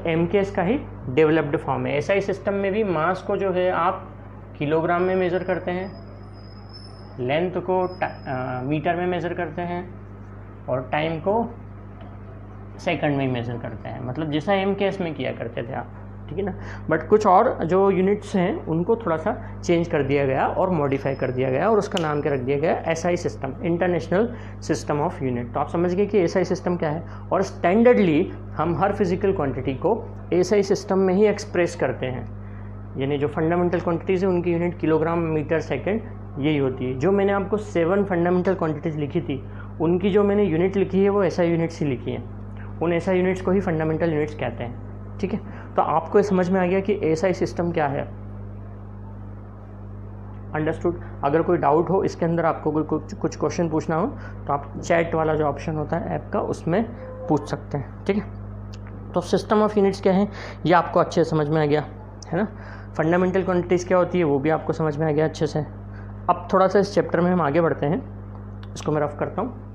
एमकेएस का ही डेवलप्ड फॉर्म है। एसआई सिस्टम में भी मास को जो है आप किलोग्राम में मेज़र करते हैं, लेंथ को मीटर में मेज़र करते हैं और टाइम को सेकंड में मेज़र करते हैं, मतलब जैसा एमकेएस में किया करते थे आप, ठीक है ना। बट कुछ और जो यूनिट्स हैं उनको थोड़ा सा चेंज कर दिया गया और मॉडिफाई कर दिया गया और उसका नाम क्या रख दिया गया, SI system, international system of unit. तो आप समझ गए कि एसआई सिस्टम क्या है। और स्टैंडर्डली हम हर फिजिकल क्वांटिटी को एसआई सिस्टम में ही एक्सप्रेस करते हैं, यानी जो फंडामेंटल क्वांटिटीज़ है उनकी यूनिट किलोग्राम मीटर सेकेंड यही होती है। जो मैंने आपको 7 फंडामेंटल क्वांटिटीज़ लिखी थी उनकी जो मैंने यूनिट लिखी है वो एसआई यूनिट्स ही लिखी है, उन एसआई यूनिट्स को ही फंडामेंटल यूनिट्स कहते हैं, ठीक है। तो आपको ये समझ में आ गया कि एसआई सिस्टम क्या है, अंडरस्टूड। अगर कोई डाउट हो इसके अंदर, आपको कोई कुछ क्वेश्चन पूछना हो तो आप चैट वाला जो ऑप्शन होता है ऐप का उसमें पूछ सकते हैं, ठीक है। तो सिस्टम ऑफ यूनिट्स क्या है ये आपको अच्छे से समझ में आ गया है ना। फंडामेंटल क्वांटिटीज़ क्या होती है वो भी आपको समझ में आ गया अच्छे से। अब थोड़ा सा इस चैप्टर में हम आगे बढ़ते हैं, इसको मैं रफ करता हूँ।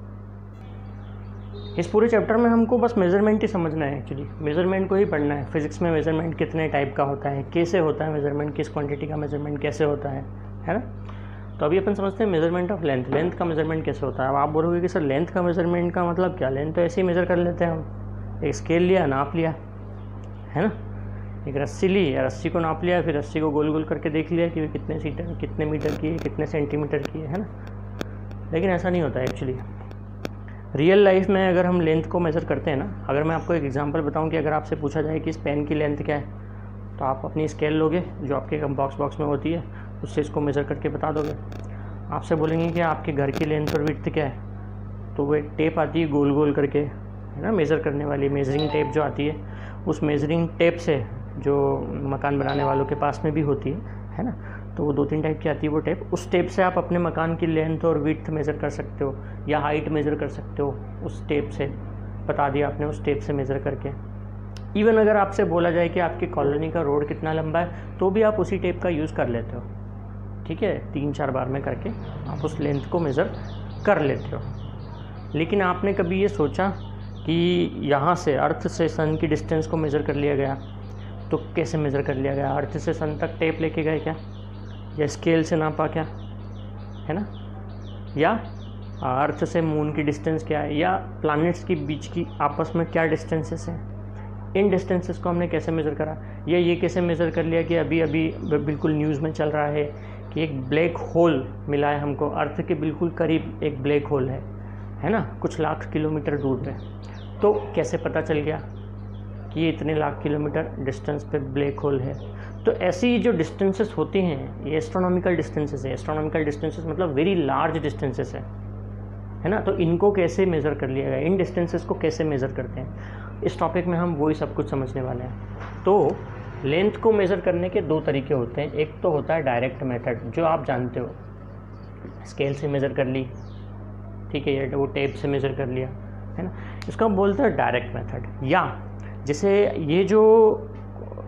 इस पूरे चैप्टर में हमको बस मेज़रमेंट ही समझना है, एक्चुअली मेज़रमेंट को ही पढ़ना है। फिजिक्स में मेज़रमेंट कितने टाइप का होता है, कैसे होता है मेज़रमेंट, किस क्वांटिटी का मेज़रमेंट कैसे होता है ना। तो अभी अपन समझते हैं मेज़रमेंट ऑफ लेंथ, लेंथ का मेज़रमेंट कैसे होता है। अब आप बोलोगे कि सर लेंथ का मेज़रमेंट का मतलब क्या, लेंथ तो ऐसे ही मेज़र कर लेते हैं हम, एक स्केल लिया नाप लिया है ना, एक रस्सी ली, रस्सी को नाप लिया, फिर रस्सी को गोल गोल करके देख लिया कि कितने सीटर कितने मीटर की है, कितने सेंटीमीटर की है ना। लेकिन ऐसा नहीं होता है एक्चुअली। रियल लाइफ में अगर हम लेंथ को मेज़र करते हैं ना, अगर मैं आपको एक एग्जांपल बताऊं कि अगर आपसे पूछा जाए कि इस पेन की लेंथ क्या है, तो आप अपनी स्केल लोगे जो आपके बॉक्स में होती है, उससे इसको मेज़र करके बता दोगे। आपसे बोलेंगे कि आपके घर की लेंथ और विड्थ क्या है, तो वो एक टेप आती है गोल गोल करके है ना, मेज़र करने वाली मेजरिंग टेप जो आती है, उस मेजरिंग टेप से जो मकान बनाने वालों के पास में भी होती है ना, तो वो 2-3 टाइप की आती है वो टेप, उस टेप से आप अपने मकान की लेंथ और विड्थ मेज़र कर सकते हो या हाइट मेज़र कर सकते हो। उस टेप से बता दिया आपने, उस टेप से मेज़र करके। इवन अगर आपसे बोला जाए कि आपकी कॉलोनी का रोड कितना लंबा है, तो भी आप उसी टेप का यूज़ कर लेते हो, ठीक है। 3-4 बार में करके आप उस लेंथ को मेज़र कर लेते हो। लेकिन आपने कभी ये सोचा कि यहाँ से अर्थ से सन की डिस्टेंस को मेज़र कर लिया गया, तो कैसे मेज़र कर लिया गया? अर्थ से सन तक टेप लेके गए क्या, या स्केल से नापा क्या, है ना, या अर्थ से मून की डिस्टेंस क्या है, या प्लैनेट्स के बीच की आपस में क्या डिस्टेंसेस हैं, इन डिस्टेंसेस को हमने कैसे मेज़र करा, या ये कैसे मेज़र कर लिया कि अभी अभी बिल्कुल न्यूज़ में चल रहा है कि एक ब्लैक होल मिला है हमको, अर्थ के बिल्कुल करीब एक ब्लैक होल है ना, कुछ लाख किलोमीटर दूर पे। तो कैसे पता चल गया कि ये इतने लाख किलोमीटर डिस्टेंस पे ब्लैक होल है? तो ऐसी जो डिस्टेंसेस होती हैं ये एस्ट्रोनॉमिकल डिस्टेंसेस है। एस्ट्रोनॉमिकल डिस्टेंसेस मतलब वेरी लार्ज डिस्टेंसेस है ना। तो इनको कैसे मेज़र कर लिया गया, इन डिस्टेंसेस को कैसे मेज़र करते हैं, इस टॉपिक में हम वही सब कुछ समझने वाले हैं। तो लेंथ को मेज़र करने के 2 तरीके होते हैं। एक तो होता है डायरेक्ट मेथड, जो आप जानते हो, स्केल से मेज़र कर ली, ठीक है, वो टेप से मेज़र कर लिया, है ना, इसको हम बोलते हैं डायरेक्ट मेथड। या जैसे ये जो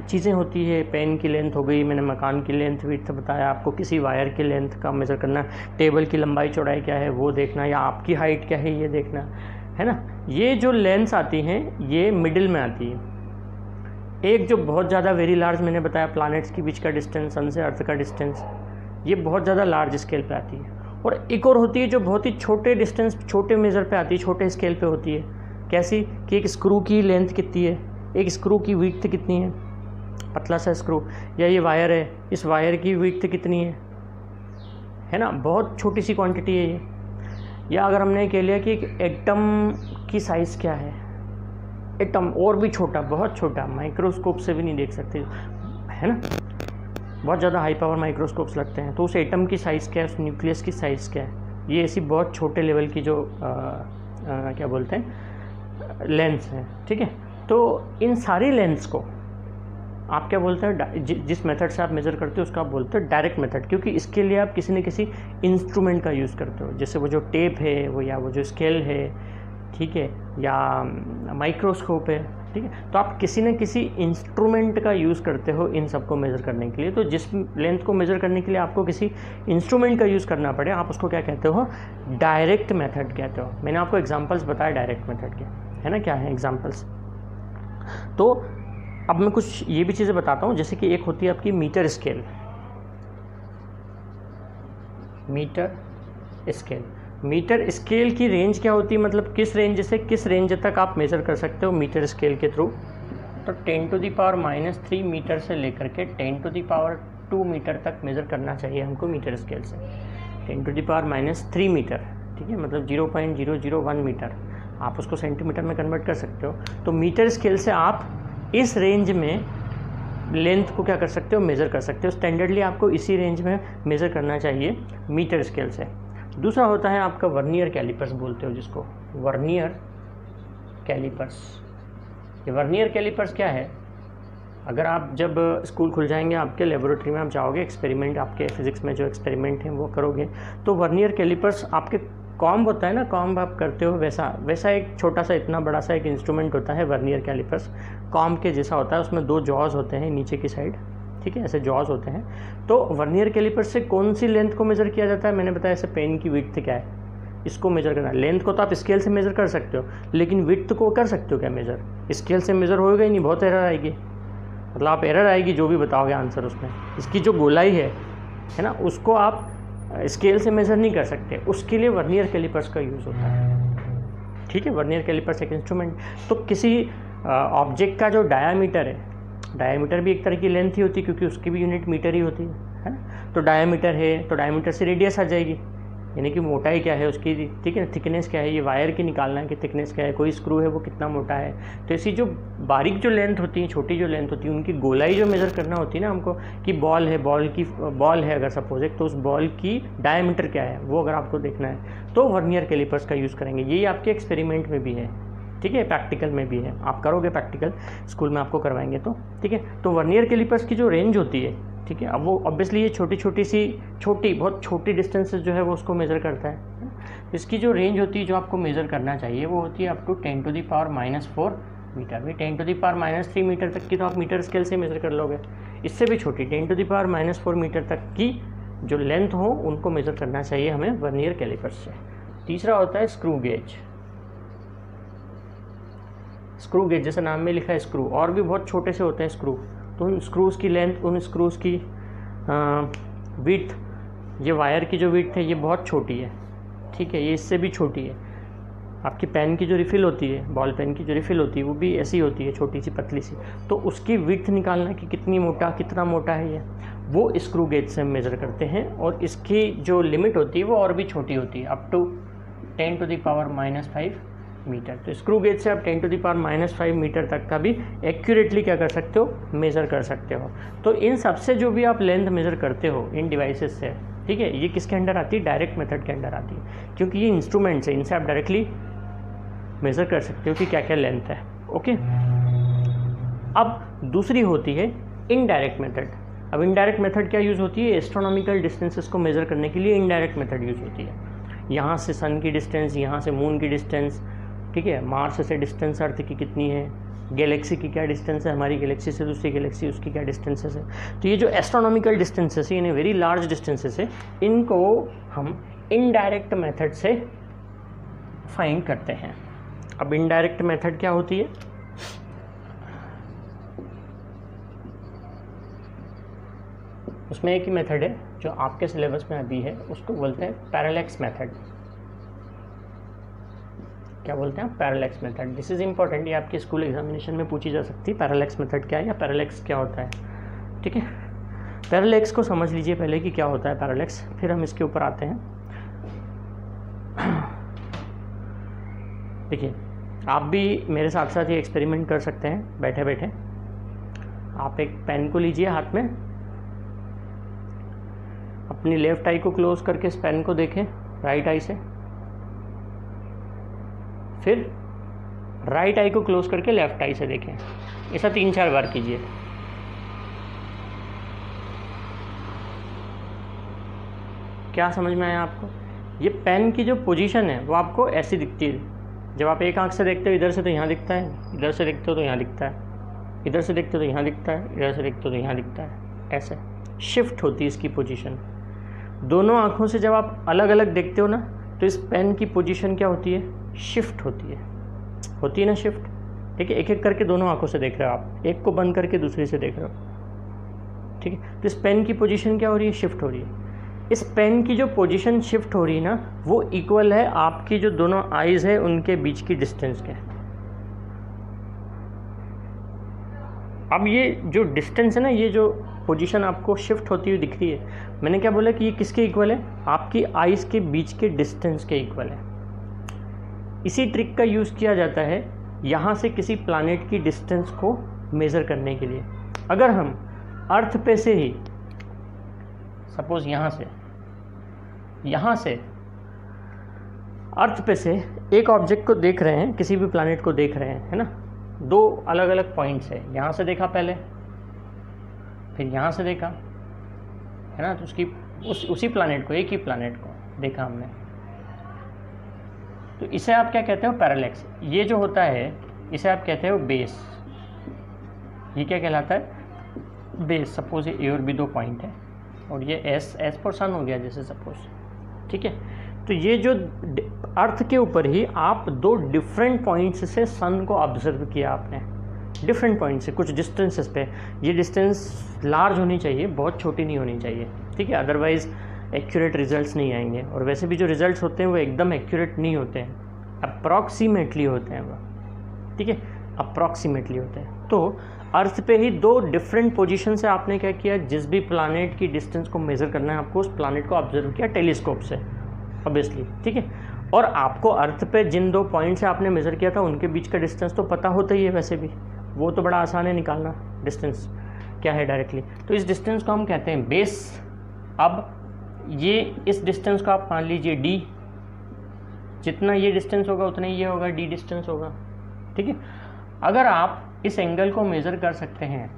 चीज़ें होती है, पेन की लेंथ हो गई, मैंने मकान की लेंथ विड्थ बताया आपको, किसी वायर की लेंथ का मेज़र करना, टेबल की लंबाई चौड़ाई क्या है वो देखना, या आपकी हाइट क्या है ये देखना, है ना। ये जो लेंथ्स आती हैं ये मिडिल में आती है। एक जो बहुत ज़्यादा वेरी लार्ज मैंने बताया, प्लैनेट्स के बीच का डिस्टेंस, सन से अर्थ का डिस्टेंस, ये बहुत ज़्यादा लार्ज स्केल पे आती है। और एक और होती है जो बहुत ही छोटे डिस्टेंस, छोटे मेज़र पे आती है, छोटे स्केल पे होती है। कैसी कि एक स्क्रू की लेंथ कितनी है, एक स्क्रू की विड्थ कितनी है, पतला सा स्क्रू, या ये वायर है, इस वायर की विड्थ कितनी है ना, बहुत छोटी सी क्वांटिटी है ये। या अगर हमने कह लिया कि एक एटम की साइज़ क्या है, एटम और भी छोटा, बहुत छोटा, माइक्रोस्कोप से भी नहीं देख सकते, है ना, बहुत ज़्यादा हाई पावर माइक्रोस्कोप्स लगते हैं, तो उस एटम की साइज़ क्या है, उस न्यूक्लियस की साइज़ क्या है, ये ऐसी बहुत छोटे लेवल की जो क्या बोलते हैं लेंस हैं, ठीक है। तो इन सारी लेंस को आप क्या बोलते हैं, जिस मेथड से आप मेज़र करते हो उसका आप बोलते हो डायरेक्ट मेथड, क्योंकि इसके लिए आप किसी न किसी इंस्ट्रूमेंट का यूज़ करते हो, जैसे वो जो टेप है वो, या वो जो स्केल है, ठीक है, या माइक्रोस्कोप है, ठीक है। तो आप किसी न किसी इंस्ट्रूमेंट का यूज़ करते हो इन सबको मेज़र करने के लिए। तो जिस लेंथ को मेज़र करने के लिए आपको किसी इंस्ट्रूमेंट का यूज़ करना पड़े, आप उसको क्या कहते हो, डायरेक्ट मेथड कहते हो। मैंने आपको एग्जांपल्स बताया डायरेक्ट मेथड के, है ना, क्या है एग्जांपल्स। तो अब मैं कुछ ये भी चीज़ें बताता हूँ, जैसे कि एक होती है आपकी मीटर स्केल। मीटर स्केल की रेंज क्या होती है, मतलब किस रेंज से किस रेंज तक आप मेज़र कर सकते हो मीटर स्केल के थ्रू। तो 10⁻³ मीटर से लेकर के 10⁻² मीटर तक मेज़र करना चाहिए हमको मीटर स्केल से। 10⁻³ मीटर, ठीक है, मतलब 0.001 मीटर। आप उसको सेंटीमीटर में कन्वर्ट कर सकते हो। तो मीटर स्केल से आप इस रेंज में लेंथ को क्या कर सकते हो, मेज़र कर सकते हो। स्टैंडर्डली आपको इसी रेंज में मेज़र करना चाहिए मीटर स्केल से। दूसरा होता है आपका वर्नियर कैलिपर्स बोलते हो जिसको, वर्नियर कैलिपर्स। ये वर्नियर कैलिपर्स क्या है, अगर आप जब स्कूल खुल जाएंगे आपके लेबोरेटरी में आप जाओगे, एक्सपेरिमेंट आपके फिज़िक्स में जो एक्सपेरिमेंट हैं वो करोगे, तो वर्नियर कैलिपर्स आपके कॉम्ब होता है ना, कॉम्ब आप करते हो वैसा एक छोटा सा इतना बड़ा सा एक इंस्ट्रूमेंट होता है वर्नियर कैलिपर्स। कॉम्ब के जैसा होता है, उसमें 2 जॉज होते हैं नीचे की साइड, ठीक है, ऐसे जॉज होते हैं। तो वर्नियर कैलिपर्स से कौन सी लेंथ को मेज़र किया जाता है, मैंने बताया ऐसे पेन की विड्थ क्या है, इसको मेज़र करना है। लेंथ को तो आप स्केल से मेज़र कर सकते हो, लेकिन विड्थ को कर सकते हो क्या मेज़र, स्केल से मेज़र होएगा ही नहीं, बहुत एरर आएगी, मतलब आप एरर आएगी जो भी बताओगे आंसर उसमें। इसकी जो गोलाई है ना, उसको आप स्केल से मेज़र नहीं कर सकते, उसके लिए वर्नियर कैलिपर्स का यूज़ होता है, ठीक है। वर्नियर कैलिपर्स एक इंस्ट्रूमेंट। तो किसी ऑब्जेक्ट का जो डायामीटर है, डायामीटर भी एक तरह की लेंथ ही होती है क्योंकि उसकी भी यूनिट मीटर ही होती है ना। तो डायामीटर है तो डायामीटर से रेडियस आ जाएगी, यानी कि मोटाई क्या है उसकी, ठीक है, थिकनेस क्या है, ये वायर की निकालना है कि थिकनेस क्या है, कोई स्क्रू है वो कितना मोटा है। तो ऐसी जो बारीक जो लेंथ होती है, छोटी जो लेंथ होती है, उनकी गोलाई जो मेज़र करना होती है ना हमको, कि बॉल है अगर सपोज एक, तो उस बॉल की डायामीटर क्या है वो अगर आपको देखना है तो वर्नियर कैलिपर्स का यूज़ करेंगे। यही आपके एक्सपेरिमेंट में भी है, ठीक है, प्रैक्टिकल में भी है, आप करोगे प्रैक्टिकल स्कूल में आपको करवाएंगे तो, ठीक है। तो वर्नियर कैलिपर्स की जो रेंज होती है, ठीक है, अब वो ऑब्वियसली ये बहुत छोटी डिस्टेंसेस जो है वो उसको मेज़र करता है। इसकी जो रेंज होती है जो आपको मेज़र करना चाहिए वो होती है अप टू 10⁻⁻⁴ मीटर। भाई 10⁻³ मीटर तक की तो आप मीटर स्केल से मेज़र कर लोगे, इससे भी छोटी 10⁻⁴ मीटर तक की जो लेंथ हो उनको मेज़र करना चाहिए हमें वर्नियर कैलिपर्स से। तीसरा होता है स्क्रू गेज। स्क्रू गेज जैसे नाम में लिखा है स्क्रू, और भी बहुत छोटे से होते हैं स्क्रू। तो उन स्क्रूज़ की लेंथ, उन स्क्रूज़ की विड्थ, ये वायर की जो विड्थ है ये बहुत छोटी है, ठीक है, ये इससे भी छोटी है। आपकी पेन की जो रिफ़िल होती है, बॉल पेन की जो रिफ़िल होती है वो भी ऐसी होती है, छोटी सी पतली सी। तो उसकी विड्थ निकालना कि कितना मोटा है ये, वो स्क्रू गेज से हम मेज़र करते हैं। और इसकी जो लिमिट होती है वो और भी छोटी होती है, अप टू 10⁻⁵ मीटर। तो स्क्रू गेज से आप 10⁻⁵ मीटर तक का भी एक्यूरेटली क्या कर सकते हो, मेज़र कर सकते हो। तो इन सबसे जो भी आप लेंथ मेज़र करते हो इन डिवाइसेस से, ठीक है, ये किसके अंडर आती है, डायरेक्ट मेथड के अंडर आती है, क्योंकि ये इंस्ट्रूमेंट्स है, इनसे आप डायरेक्टली मेज़र कर सकते हो कि क्या क्या लेंथ है। ओके, अब दूसरी होती है इनडायरेक्ट मेथड। अब इनडायरेक्ट मेथड क्या यूज़ होती है, एस्ट्रोनॉमिकल डिस्टेंसेस को मेज़र करने के लिए इनडायरेक्ट मेथड यूज़ होती है। यहाँ से सन की डिस्टेंस, यहाँ से मून की डिस्टेंस, ठीक है, मार्स से डिस्टेंस अर्थ की कितनी है, गैलेक्सी की क्या डिस्टेंस है, हमारी गैलेक्सी से दूसरी गैलेक्सी उसकी क्या डिस्टेंसेस है। तो ये जो एस्ट्रोनॉमिकल डिस्टेंसेस है, यानी वेरी लार्ज डिस्टेंसेस है, इनको हम इनडायरेक्ट मेथड से फाइंड करते हैं। अब इनडायरेक्ट मेथड क्या होती है, उसमें एक ही मेथड है जो आपके सिलेबस में अभी है, उसको बोलते हैं पैरेलैक्स मेथड। क्या बोलते हैं, parallax method. This is important, ये आपके स्कूल एग्जामिनेशन में पूछी जा सकती है, पैरेलैक्स मेथड क्या है या पैरेलैक्स क्या होता है, ठीक है। पैरेलैक्स को समझ लीजिए पहले कि क्या होता है पैरेलैक्स, फिर हम इसके ऊपर आते हैं। देखिए, आप भी मेरे साथ साथ ये एक्सपेरिमेंट कर सकते हैं बैठे बैठे। आप एक पेन को लीजिए हाथ में, अपनी लेफ़्ट आई को क्लोज करके इस पेन को देखें राइट आई से, फिर राइट आई को क्लोज करके लेफ़्ट आई से देखें। ऐसा 3-4 बार कीजिए। क्या समझ में आया आपको? ये पेन की जो पोजीशन है वो आपको ऐसी दिखती है, जब आप एक आंख से देखते हो इधर से तो यहाँ दिखता है, इधर से देखते हो तो यहाँ दिखता है, इधर से देखते हो तो यहाँ दिखता है, इधर से देखते हो तो यहाँ दिखता है। ऐसे शिफ्ट होती है इसकी पोजीशन। दोनों आँखों से जब आप अलग अलग देखते हो ना तो इस पेन की पोजीशन क्या होती है, शिफ्ट होती है ना शिफ्ट। ठीक है, एक एक करके दोनों आँखों से देख रहे हो आप, एक को बंद करके दूसरी से देख रहे हो। ठीक है, तो इस पेन की पोजीशन क्या हो रही है, शिफ्ट हो रही है। इस पेन की जो पोजीशन शिफ्ट हो रही है ना वो इक्वल है आपकी जो दोनों आईज है उनके बीच की डिस्टेंस के। अब ये जो डिस्टेंस है ना, ये जो पोजीशन आपको शिफ्ट होती हुई दिख रही है, मैंने क्या बोला कि ये किसके इक्वल है, आपकी आईज के बीच के डिस्टेंस के इक्वल है। इसी ट्रिक का यूज़ किया जाता है यहाँ से किसी प्लैनेट की डिस्टेंस को मेज़र करने के लिए। अगर हम अर्थ पे से ही सपोज यहाँ से अर्थ पे से एक ऑब्जेक्ट को देख रहे हैं, किसी भी प्लैनेट को देख रहे हैं, है ना, दो अलग अलग पॉइंट्स है, यहाँ से देखा पहले, फिर यहाँ से देखा, है ना, तो उसकी उसी प्लैनेट को, एक ही प्लैनेट को देखा हमने, तो इसे आप क्या कहते हो, पैरेलैक्स। ये जो होता है इसे आप कहते हो बेस। ये क्या कहलाता है, बेस। सपोज ये ए और बी दो पॉइंट है और ये एस पर सन हो गया जैसे सपोज। ठीक है, तो ये जो अर्थ के ऊपर ही आप दो डिफरेंट पॉइंट्स से सन को ऑब्जर्व किया आपने, डिफरेंट पॉइंट से कुछ डिस्टेंसेस पे। ये डिस्टेंस लार्ज होनी चाहिए, बहुत छोटी नहीं होनी चाहिए। ठीक है, अदरवाइज एक्यूरेट रिजल्ट्स नहीं आएंगे। और वैसे भी जो रिजल्ट्स होते हैं वो एकदम एक्यूरेट नहीं होते हैं, अप्रॉक्सीमेटली होते हैं वो। ठीक है, अप्रॉक्सीमेटली होते हैं। तो अर्थ पे ही दो डिफरेंट पोजीशन से आपने क्या किया, जिस भी प्लैनेट की डिस्टेंस को मेज़र करना है आपको, उस प्लैनेट को ऑब्जर्व किया टेलीस्कोप से ऑब्वियसली। ठीक है, और आपको अर्थ पे जिन दो पॉइंट से आपने मेज़र किया था उनके बीच का डिस्टेंस तो पता होता ही है, वैसे भी वो तो बड़ा आसान है निकालना, डिस्टेंस क्या है डायरेक्टली। तो इस डिस्टेंस को हम कहते हैं बेस। अब ये इस डिस्टेंस को आप मान लीजिए डी, जितना ये डिस्टेंस होगा उतना ही ये होगा, डी डिस्टेंस होगा। ठीक है, अगर आप इस एंगल को मेज़र कर सकते हैं,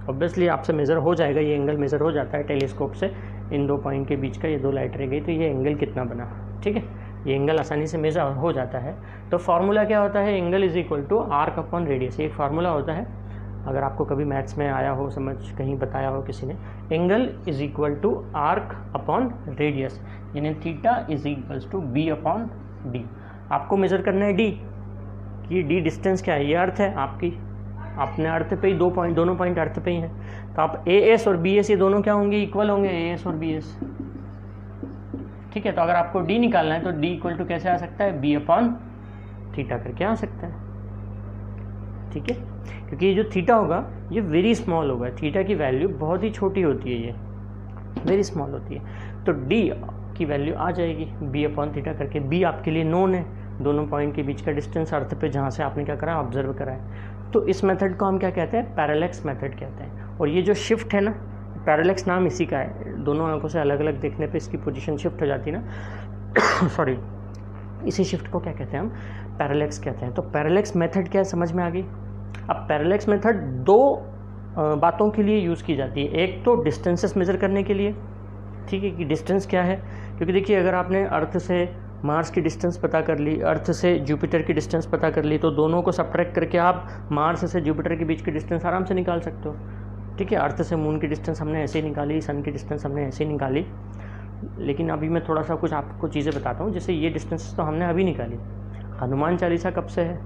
ऑब्वियसली आपसे मेज़र हो जाएगा, ये एंगल मेज़र हो जाता है टेलीस्कोप से, इन दो पॉइंट के बीच का ये दो लाइट रह गई तो ये एंगल कितना बना। ठीक है, ये एंगल आसानी से मेज़र हो जाता है। तो फार्मूला क्या होता है, angle is equal to arc upon radius. एक फार्मूला होता है, अगर आपको कभी मैथ्स में आया हो, समझ कहीं बताया हो किसी ने, angle is equal to arc upon radius, यानी theta is equals to B upon D. आपको मेज़र करना है डी, कि डी डिस्टेंस क्या है, ये अर्थ है आपकी, आपने अर्थ पे ही दोनों पॉइंट अर्थ पे ही हैं, तो आप ए एस और बी एस ये दोनों क्या होंगे, इक्वल होंगे, ए एस और बी एस। ठीक है, तो अगर आपको डी निकालना है तो डी इक्वल टू कैसे आ सकता है, बी अपॉन थीटा करके आ सकता है। ठीक है, क्योंकि ये जो थीटा होगा ये वेरी स्मॉल होगा, थीटा की वैल्यू बहुत ही छोटी होती है, ये वेरी स्मॉल होती है, तो डी की वैल्यू आ जाएगी बी अपॉन थीटा करके। बी आपके लिए नोन है, दोनों पॉइंट के बीच का डिस्टेंस अर्थ पे जहाँ से आपने क्या करा, ऑब्जर्व करा है। तो इस मेथड को हम क्या कहते हैं, पैरेलैक्स मेथड कहते हैं। और ये जो शिफ्ट है ना, पैरेलैक्स नाम इसी का है, दोनों आंखों से अलग अलग देखने पे इसकी पोजीशन शिफ्ट हो जाती है ना सॉरी, इसी शिफ्ट को क्या कहते हैं हम, पैरेलैक्स कहते हैं। तो पैरेलैक्स मेथड क्या है, समझ में आ गई। अब पैरेलैक्स मेथड दो बातों के लिए यूज़ की जाती है, एक तो डिस्टेंसेस मेज़र करने के लिए, ठीक है, कि डिस्टेंस क्या है, क्योंकि देखिए अगर आपने अर्थ से मार्स की डिस्टेंस पता कर ली, अर्थ से जुपिटर की डिस्टेंस पता कर ली, तो दोनों को सब्ट्रैक्ट करके आप मार्स से जुपिटर के बीच की डिस्टेंस आराम से निकाल सकते हो। ठीक है, अर्थ से मून की डिस्टेंस हमने ऐसे ही निकाली, सन की डिस्टेंस हमने ऐसे ही निकाली, लेकिन अभी मैं थोड़ा सा कुछ आपको चीज़ें बताता हूँ। जैसे ये डिस्टेंस तो हमने अभी निकाली, हनुमान चालीसा कब से है,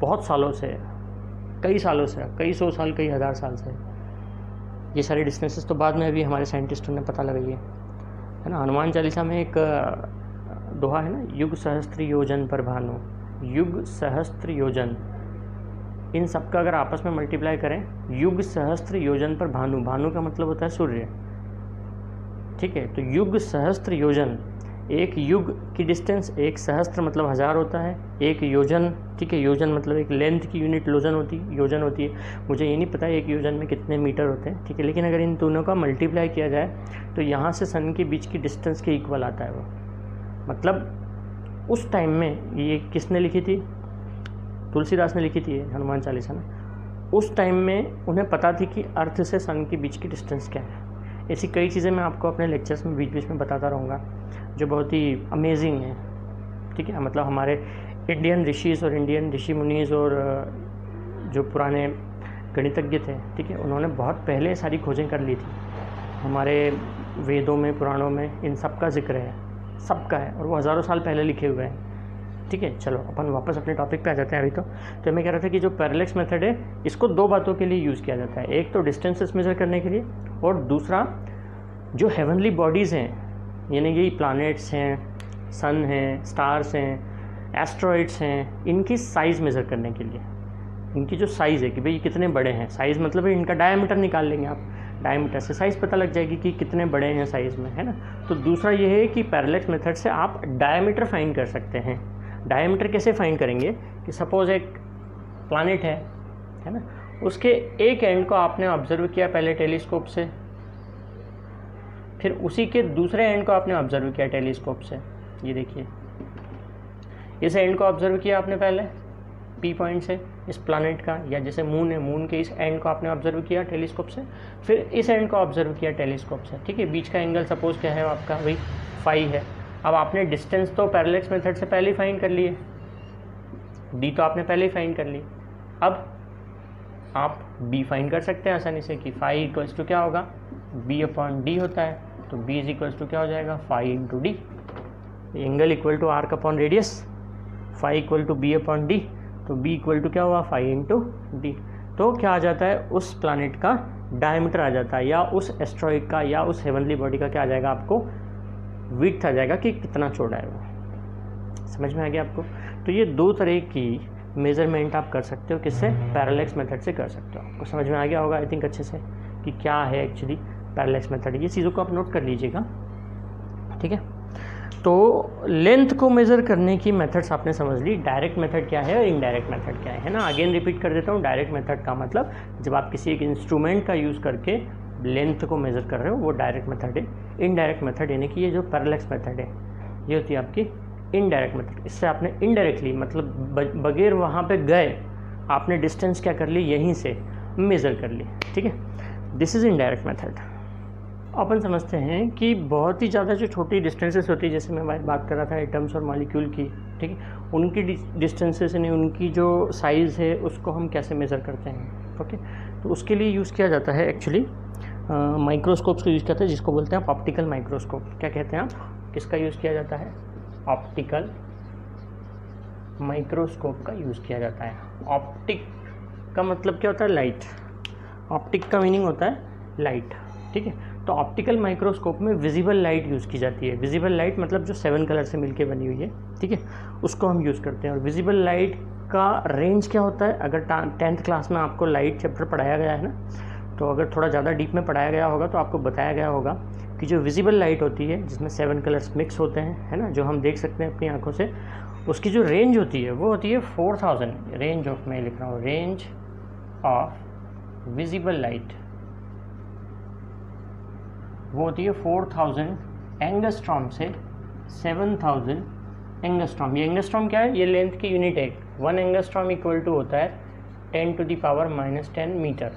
बहुत सालों से है, कई सालों से, कई सौ साल, कई हज़ार साल से। ये सारी डिस्टेंसेस तो बाद में अभी हमारे साइंटिस्टों ने पता लगाई है ना। हनुमान चालीसा में एक दोहा है ना, युग सहस्त्र योजन पर भानु, युग सहस्त्र योजन, इन सब का अगर आपस में मल्टीप्लाई करें, युग सहस्त्र योजन पर भानु, भानु का मतलब होता है सूर्य। ठीक है, तो युग सहस्त्र योजन, एक युग की डिस्टेंस, एक सहस्त्र मतलब हज़ार होता है, एक योजन, ठीक है, योजन मतलब एक लेंथ की यूनिट योजन होती है। मुझे ये नहीं पता एक योजन में कितने मीटर होते हैं, ठीक है, लेकिन अगर इन दोनों का मल्टीप्लाई किया जाए तो यहाँ से सन के बीच की डिस्टेंस के इक्वल आता है वो। मतलब उस टाइम में ये किसने लिखी थी, तुलसीदास ने लिखी थी हनुमान चालीसा ने। उस टाइम में उन्हें पता थी कि अर्थ से सन के बीच की डिस्टेंस क्या है। ऐसी कई चीज़ें मैं आपको अपने लेक्चर्स में बीच बीच में बताता रहूँगा जो बहुत ही अमेजिंग है। ठीक है। मतलब हमारे इंडियन ऋषिज़ और इंडियन ऋषि मुनीज़ और जो पुराने गणितज्ञ थे, ठीक है, उन्होंने बहुत पहले सारी खोजें कर ली थी। हमारे वेदों में, पुराणों में इन सब का जिक्र है, सबका है, और वो हज़ारों साल पहले लिखे हुए हैं, ठीक है। चलो अपन वापस अपने टॉपिक पे आ जाते हैं अभी। तो मैं कह रहा था कि जो पैरेलैक्स मेथड है इसको दो बातों के लिए यूज़ किया जाता है। एक तो डिस्टेंसेस मेज़र करने के लिए, और दूसरा जो हेवनली बॉडीज़ हैं, यानी कि प्लैनेट्स हैं, सन हैं, स्टार्स हैं, एस्ट्रॉइड्स हैं, इनकी साइज़ मेज़र करने के लिए। इनकी जो साइज़ है कि भाई कितने बड़े हैं, साइज़ मतलब इनका डायमीटर निकाल लेंगे आप, डायमीटर से साइज़ पता लग जाएगी कि कितने बड़े हैं साइज़ में, है ना। तो दूसरा ये है कि पैरेलैक्स मेथड से आप डायमीटर फाइंड कर सकते हैं। डायमीटर कैसे फाइंड करेंगे कि सपोज़ एक प्लैनेट है ना, उसके एक एंड को आपने ऑब्जर्व किया पहले टेलीस्कोप से, फिर उसी के दूसरे एंड को आपने ऑब्जर्व किया टेलीस्कोप से। ये देखिए, इस एंड को ऑब्जर्व किया आपने पहले पी पॉइंट से इस प्लैनेट का, या जैसे मून है, मून के इस एंड को आपने ऑब्जर्व किया टेलीस्कोप से, फिर इस एंड को ऑब्जर्व किया टेलीस्कोप से, ठीक है। बीच का एंगल सपोज़ क्या है आपका, वही फाई है। अब आपने डिस्टेंस तो पैरेलैक्स मेथड से पहले ही फाइंड कर लिए, डी तो आपने पहले ही फाइंड कर ली। अब आप बी फाइंड कर सकते हैं आसानी से कि फाई इक्वल्स टू क्या होगा, बी अपॉन डी होता है। तो बी इज इक्वल्स टू क्या हो जाएगा, phi into D. Angle equal to arc upon radius, phi equal to B upon D, तो बी इक्वल टू क्या हुआ, फाई इंटू डी। तो क्या आ जाता है, उस प्लैनेट का डायमीटर आ जाता है, या उस एस्ट्रॉइड का या उस हेवनली बॉडी का क्या आ जाएगा, आपको विड्थ आ जाएगा कि कितना चौड़ा है वो। समझ में आ गया आपको। तो ये दो तरह की मेज़रमेंट आप कर सकते हो, किससे, पैरेलैक्स मेथड से कर सकते हो। आपको समझ में आ गया होगा आई थिंक अच्छे से कि क्या है एक्चुअली पैरेलैक्स मेथड। ये चीज़ों को आप नोट कर लीजिएगा, ठीक है। तो लेंथ को मेज़र करने की मेथड्स आपने समझ ली, डायरेक्ट मेथड क्या है और इनडायरेक्ट मेथड क्या है ना। अगेन रिपीट कर देता हूँ, डायरेक्ट मेथड का मतलब जब आप किसी एक इंस्ट्रूमेंट का यूज़ करके लेंथ को मेज़र कर रहे हो, वो डायरेक्ट मेथड है। इनडायरेक्ट मेथड यानी कि ये जो पैरेलैक्स मेथड है, ये होती है आपकी इनडायरेक्ट मेथड। इससे आपने इनडायरेक्टली मतलब बगैर वहाँ पे गए आपने डिस्टेंस क्या कर ली, यहीं से मेज़र कर ली, ठीक है। This is indirect method. अपन समझते हैं कि बहुत ही ज़्यादा जो छोटी डिस्टेंसेस होती है, जैसे मैं बात कर रहा था एटम्स और मॉलिक्यूल की, ठीक है, उनकी डिस्टेंसेस यानी उनकी जो साइज़ है उसको हम कैसे मेज़र करते हैं, ओके। तो उसके लिए यूज़ किया जाता है एक्चुअली माइक्रोस्कोप्स को यूज़ करते हैं, जिसको बोलते हैं आप ऑप्टिकल माइक्रोस्कोप। क्या कहते हैं आप, किसका यूज़ किया जाता है, ऑप्टिकल माइक्रोस्कोप का यूज़ किया जाता है। ऑप्टिक का मतलब क्या होता है, लाइट। ऑप्टिक का मीनिंग होता है लाइट, ठीक है। तो ऑप्टिकल माइक्रोस्कोप में विजिबल लाइट यूज़ की जाती है। विजिबल लाइट मतलब जो 7 कलर से मिलके बनी हुई है, ठीक है, उसको हम यूज़ करते हैं। और विजिबल लाइट का रेंज क्या होता है, अगर 10th क्लास में आपको लाइट चैप्टर पढ़ाया गया है ना, तो अगर थोड़ा ज़्यादा डीप में पढ़ाया गया होगा तो आपको बताया गया होगा कि जो विजिबल लाइट होती है, जिसमें 7 कलर्स मिक्स होते हैं, है ना, जो हम देख सकते हैं अपनी आँखों से, उसकी जो रेंज होती है वो होती है 4000। रेंज ऑफ, मैं लिख रहा हूँ, रेंज ऑफ विजिबल लाइट वो होती है 4000 एंगस्ट्रॉम से 7000 एंगस्ट्रॉम। ये एंगस्ट्रॉम क्या है, ये लेंथ की यूनिट है। 1 एंगस्ट्रॉम इक्वल टू होता है 10⁻⁻10 मीटर।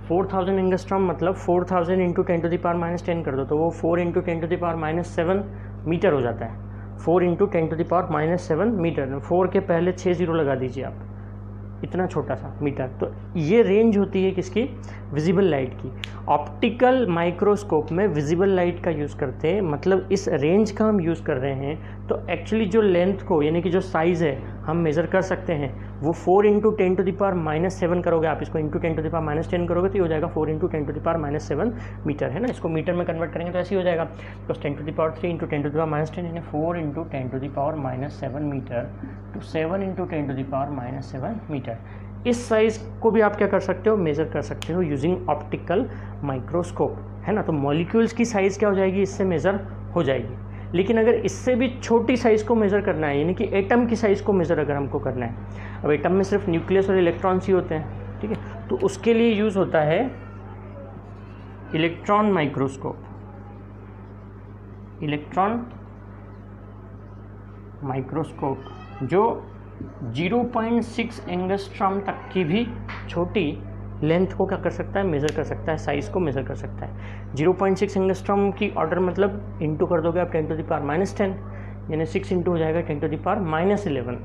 4000 एंगस्ट्रॉम मतलब 4000 इंटू 10⁻⁻10 कर दो तो वो 4 इंटू 10⁻⁷ मीटर हो जाता है। 4 इंटू 10⁻⁷ मीटर, 4 के पहले 6 जीरो लगा दीजिए आप, इतना छोटा सा मीटर। तो ये रेंज होती है किसकी, विजिबल लाइट की। ऑप्टिकल माइक्रोस्कोप में विजिबल लाइट का यूज़ करते हैं, मतलब इस रेंज का हम यूज़ कर रहे हैं। तो एक्चुअली जो लेंथ को यानी कि जो साइज़ है हम मेज़र कर सकते हैं, वो 4 इंटू 10⁻⁷ करोगे आप, इसको इंटू 10⁻⁻10 करोगे तो ये हो जाएगा 4 इंटू 10⁻⁷ मीटर, है ना। इसको मीटर में कन्वर्ट करेंगे तो ऐसे ही हो जाएगा, बिकॉज 10⁻³ इंटू 10⁻⁻10 यानी 4 into 10⁻⁻7 metre to 7 into 10⁻⁻7 metre. इस साइज़ को भी आप क्या कर सकते हो, मेज़र कर सकते हो यूजिंग ऑप्टिकल माइक्रोस्कोप, है ना। तो मॉलिक्यूल्स की साइज़ क्या हो जाएगी, इससे मेज़र हो जाएगी। लेकिन अगर इससे भी छोटी साइज़ को मेज़र करना है, यानी कि एटम की साइज़ को मेज़र अगर हमको करना है, अब एटम में सिर्फ न्यूक्लियस और इलेक्ट्रॉन्स ही होते हैं, ठीक है, तो उसके लिए यूज़ होता है इलेक्ट्रॉन माइक्रोस्कोप। इलेक्ट्रॉन माइक्रोस्कोप जो 0.6 एंगस्ट्रॉम तक की भी छोटी लेंथ को क्या कर सकता है, मेज़र कर सकता है, साइज़ को मेज़र कर सकता है। 0.6 एंगस्ट्रॉम की ऑर्डर मतलब इंटू कर दोगे आप 10⁻⁻10, यानी 6 इंटू हो जाएगा 10⁻⁻11,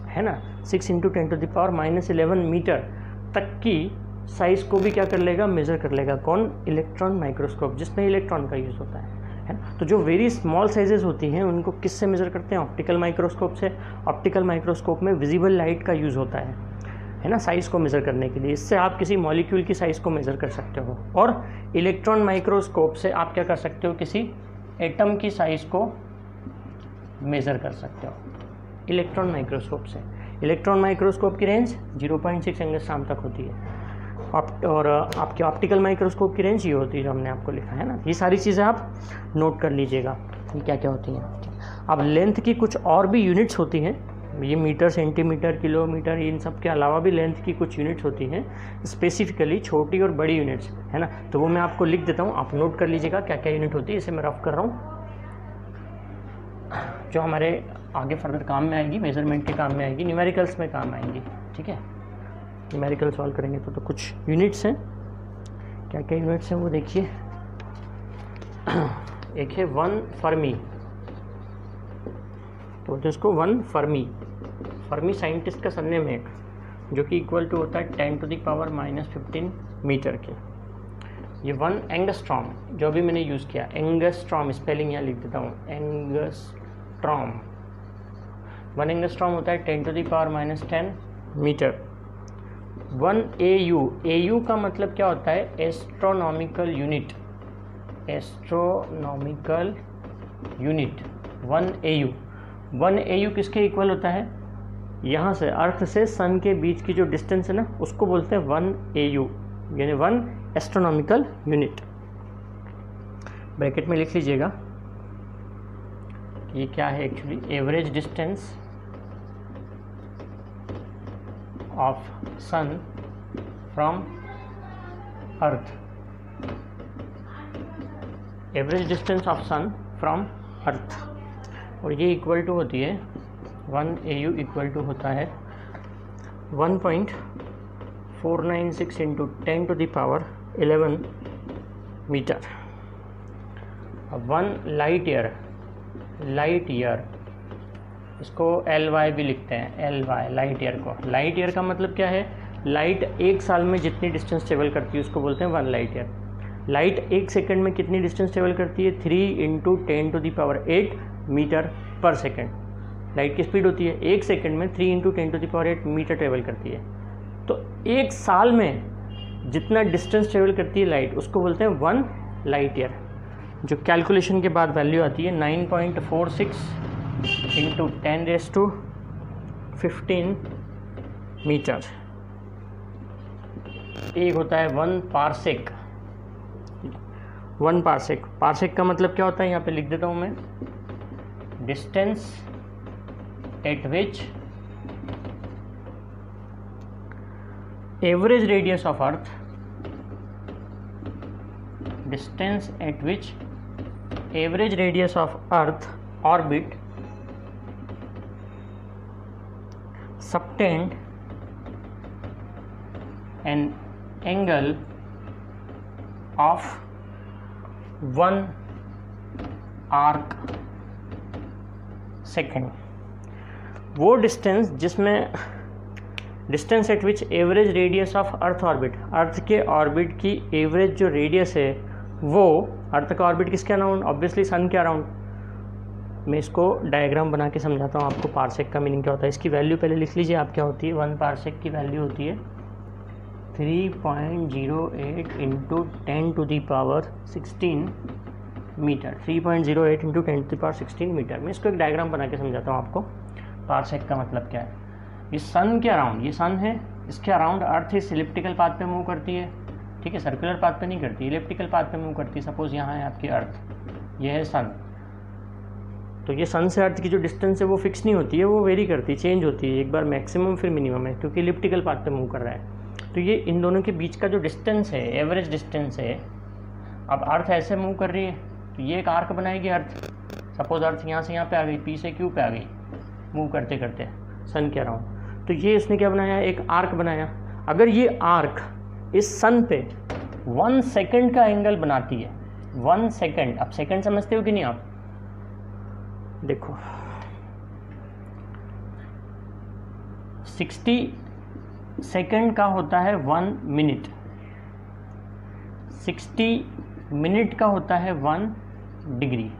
है ना। 6 इंटू 10⁻⁻11 मीटर तक की साइज़ को भी क्या कर लेगा, मेज़र कर लेगा। कौन? इलेक्ट्रॉन माइक्रोस्कोप, जिसमें इलेक्ट्रॉन का यूज़ होता है ना। तो जो वेरी स्मॉल साइजेस होती हैं उनको किससे मेज़र करते हैं? ऑप्टिकल माइक्रोस्कोप से। ऑप्टिकल माइक्रोस्कोप में विजिबल लाइट का यूज़ होता है ना, साइज़ को मेज़र करने के लिए। इससे आप किसी मॉलिक्यूल की साइज़ को मेज़र कर सकते हो। और इलेक्ट्रॉन माइक्रोस्कोप से आप क्या कर सकते हो, किसी एटम की साइज़ को मेज़र कर सकते हो इलेक्ट्रॉन माइक्रोस्कोप से। इलेक्ट्रॉन माइक्रोस्कोप की रेंज 0.6 एंगस्ट्रॉम तक होती है, और आपके ऑप्टिकल माइक्रोस्कोप की रेंज ये होती है जो हमने आपको लिखा है ना। ये सारी चीज़ें आप नोट कर लीजिएगा ये क्या क्या होती हैं। अब लेंथ की कुछ और भी यूनिट्स होती हैं, ये मीटर, सेंटीमीटर, किलोमीटर, इन सब के अलावा भी लेंथ की कुछ यूनिट्स होती हैं, स्पेसिफिकली छोटी और बड़ी यूनिट्स, है ना। तो वो मैं आपको लिख देता हूँ, आप नोट कर लीजिएगा क्या क्या यूनिट होती है। इसे मैं रफ कर रहा हूँ, जो हमारे आगे फर्दर काम में आएगी, मेजरमेंट के काम में आएगी, न्यूमेरिकल्स में काम आएंगी, ठीक है। न्यूमेरिकल सॉल्व करेंगे तो कुछ यूनिट्स हैं, क्या क्या यूनिट्स हैं वो देखिए। एक है 1 फर्मी, तो जिसको 1 फर्मी, फर्मी साइंटिस्ट का सरनेम है एक, जो कि इक्वल टू होता है 10⁻⁻15 मीटर के। ये 1 एंगस्ट्रॉम, जो भी मैंने यूज़ किया, एंगस्ट्रॉम, स्पेलिंग यहाँ लिख देता हूँ, एंगस्ट्रॉम। 1 एंगस्ट्रॉम होता है 10⁻⁻10 मीटर। 1 AU, AU का मतलब क्या होता है? Astronomical unit, astronomical unit 1 AU। 1 AU किसके इक्वल होता है? यहाँ से अर्थ से सन के बीच की जो डिस्टेंस है ना, उसको बोलते हैं 1 AU, यानी 1 एस्ट्रोनॉमिकल यूनिट। ब्रैकेट में लिख लीजिएगा ये क्या है actually, average distance of sun from earth, average distance of sun from earth, और ये इक्वल टू होती है 1 AU इक्वल टू होता है 1.496 इंटू 10⁻11 मीटर। अब 1 लाइट ईयर, लाइट ईयर इसको LY भी लिखते हैं, LY लाइट ईयर को। लाइट ईयर का मतलब क्या है? लाइट एक साल में जितनी डिस्टेंस ट्रेवल करती है उसको बोलते हैं 1 लाइट ईयर। लाइट एक सेकंड में कितनी डिस्टेंस ट्रेवल करती है? 3 इंटू 10⁸ मीटर पर सेकंड। लाइट की स्पीड होती है, एक सेकंड में 3 इंटू 10⁸ मीटर ट्रेवल करती है। तो एक साल में जितना डिस्टेंस ट्रेवल करती है लाइट, उसको बोलते हैं 1 लाइट ईयर। जो कैलकुलेशन के बाद वैल्यू आती है 9.46 इंटू 10⁻15 मीटर। एक होता है 1 पारसेक। 1 पारसेक, पारसेक का मतलब क्या होता है यहाँ पे लिख देता हूँ मैं, distance at which average radius of earth, distance at which average radius of earth orbit subtend an angle of 1 arc second। वो डिस्टेंस जिसमें distance at which average radius of earth orbit, earth के orbit की average जो radius है वो, अर्थ का orbit किसके around? Obviously सन के अराउंड। मैं इसको डायग्राम बना के समझाता हूँ आपको पारसेक का मीनिंग क्या होता है। इसकी वैल्यू पहले लिख लीजिए आप, क्या होती है। 1 पारसेक की वैल्यू होती है 3.08 इंटू 10⁻16 मीटर। 3.08 into 10⁻16 metre. मैं इसको एक डायग्राम बना के समझाता हूँ आपको पारसेक का मतलब क्या है। ये सन के अराउंड, ये सन है, इसके अराउंड अर्थ इस इलिप्टिकल पाथ पे मूव करती है, ठीक है, सर्कुलर पाथ पे नहीं करती, इलिप्टिकल पाथ पे मूव करती है। सपोज यहाँ है आपकी अर्थ, ये है सन, तो ये सन से अर्थ की जो डिस्टेंस है वो फिक्स नहीं होती है, वो वेरी करती है, चेंज होती है, एक बार मैक्सिमम फिर मिनिमम है, क्योंकि इलिप्टिकल पाथ पे मूव कर रहा है। तो ये इन दोनों के बीच का जो डिस्टेंस है, एवरेज डिस्टेंस है। अब अर्थ ऐसे मूव कर रही है तो ये एक आर्क बनाएगी अर्थ। सपोज अर्थ यहाँ से यहाँ पे आ गई, पी से क्यू पे आ गई मूव करते करते सन के अराउंड, तो ये इसने क्या बनाया, एक आर्क बनाया। अगर ये आर्क इस सन पे 1 सेकेंड का एंगल बनाती है, 1 सेकेंड, अब सेकेंड समझते हो कि नहीं आप, देखो 60 सेकंड का होता है 1 मिनट, 60 मिनट का होता है 1 डिग्री।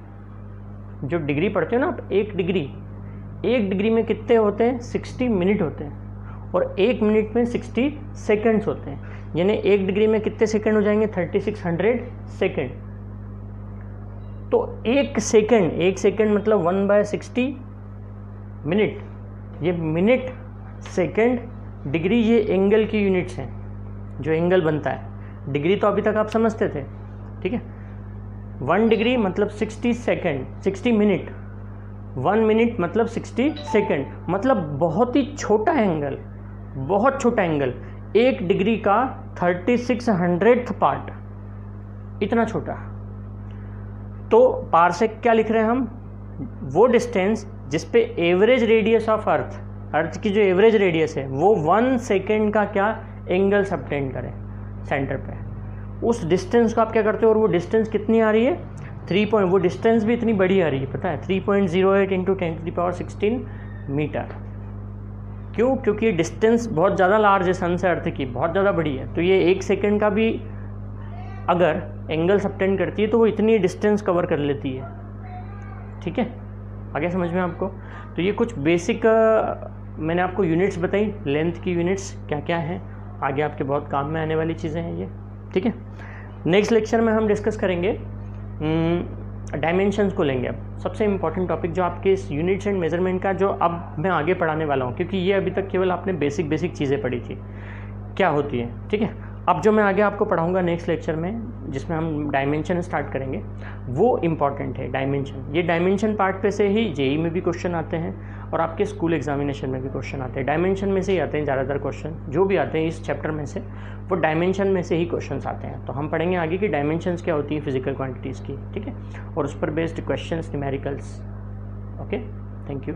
जो डिग्री पढ़ते हो ना आप, एक डिग्री में कितने होते हैं? 60 मिनट होते हैं, और 1 मिनट में 60 सेकंड्स होते हैं, यानी 1 डिग्री में कितने सेकंड हो जाएंगे? 3600 सेकंड। तो एक सेकंड मतलब 1/60 मिनट। ये मिनट, सेकंड, डिग्री, ये एंगल की यूनिट्स हैं, जो एंगल बनता है। डिग्री तो अभी तक आप समझते थे, ठीक है। 1 डिग्री मतलब 60 सेकंड, 60 मिनट। 1 मिनट मतलब 60 सेकंड, मतलब बहुत ही छोटा एंगल, बहुत छोटा एंगल। 1 डिग्री का 3600th पार्ट, इतना छोटा। तो पारसेक क्या लिख रहे हैं हम? वो डिस्टेंस जिस पे एवरेज रेडियस ऑफ अर्थ की जो एवरेज रेडियस है वो 1 सेकेंड का क्या एंगल सबटेंड करे सेंटर पे, उस डिस्टेंस को आप क्या करते हो? और वो डिस्टेंस कितनी आ रही है? 3 वो डिस्टेंस भी इतनी बड़ी आ रही है, पता है? 3.08 × 10⁻16 मीटर। क्यों? क्योंकि ये डिस्टेंस बहुत ज़्यादा लार्ज है सन से अर्थ की, बहुत ज़्यादा बड़ी है। तो ये 1 सेकेंड का भी अगर एंगल सबटेंड करती है तो वो इतनी डिस्टेंस कवर कर लेती है, ठीक है। आगे समझ में आपको? तो ये कुछ बेसिक मैंने आपको यूनिट्स बताई, लेंथ की यूनिट्स क्या क्या हैं, आगे आपके बहुत काम में आने वाली चीज़ें हैं ये, ठीक है। नेक्स्ट लेक्चर में हम डिस्कस करेंगे डायमेंशंस को लेंगे। अब सबसे इम्पॉर्टेंट टॉपिक जो आपके इस यूनिट्स एंड मेजरमेंट का, जो अब मैं आगे पढ़ाने वाला हूँ, क्योंकि ये अभी तक केवल आपने बेसिक चीज़ें पढ़ी थी क्या होती है, ठीक है। अब जो मैं आगे आपको पढ़ाऊंगा नेक्स्ट लेक्चर में, जिसमें हम डायमेंशन स्टार्ट करेंगे, वो इम्पॉर्टेंट है डायमेंशन। ये डायमेंशन पार्ट पे से ही जेईई में भी क्वेश्चन आते हैं और आपके स्कूल एग्जामिनेशन में भी क्वेश्चन आते हैं। डायमेंशन में से ही आते हैं ज़्यादातर क्वेश्चन, जो भी आते हैं इस चैप्टर में से वो डायमेंशन में से ही क्वेश्चन आते हैं। तो हम पढ़ेंगे आगे की डायमेंशंस क्या होती है फिजिकल क्वान्टिटीज़ की, ठीक है, और उस पर based question numericals. Okay, thank you.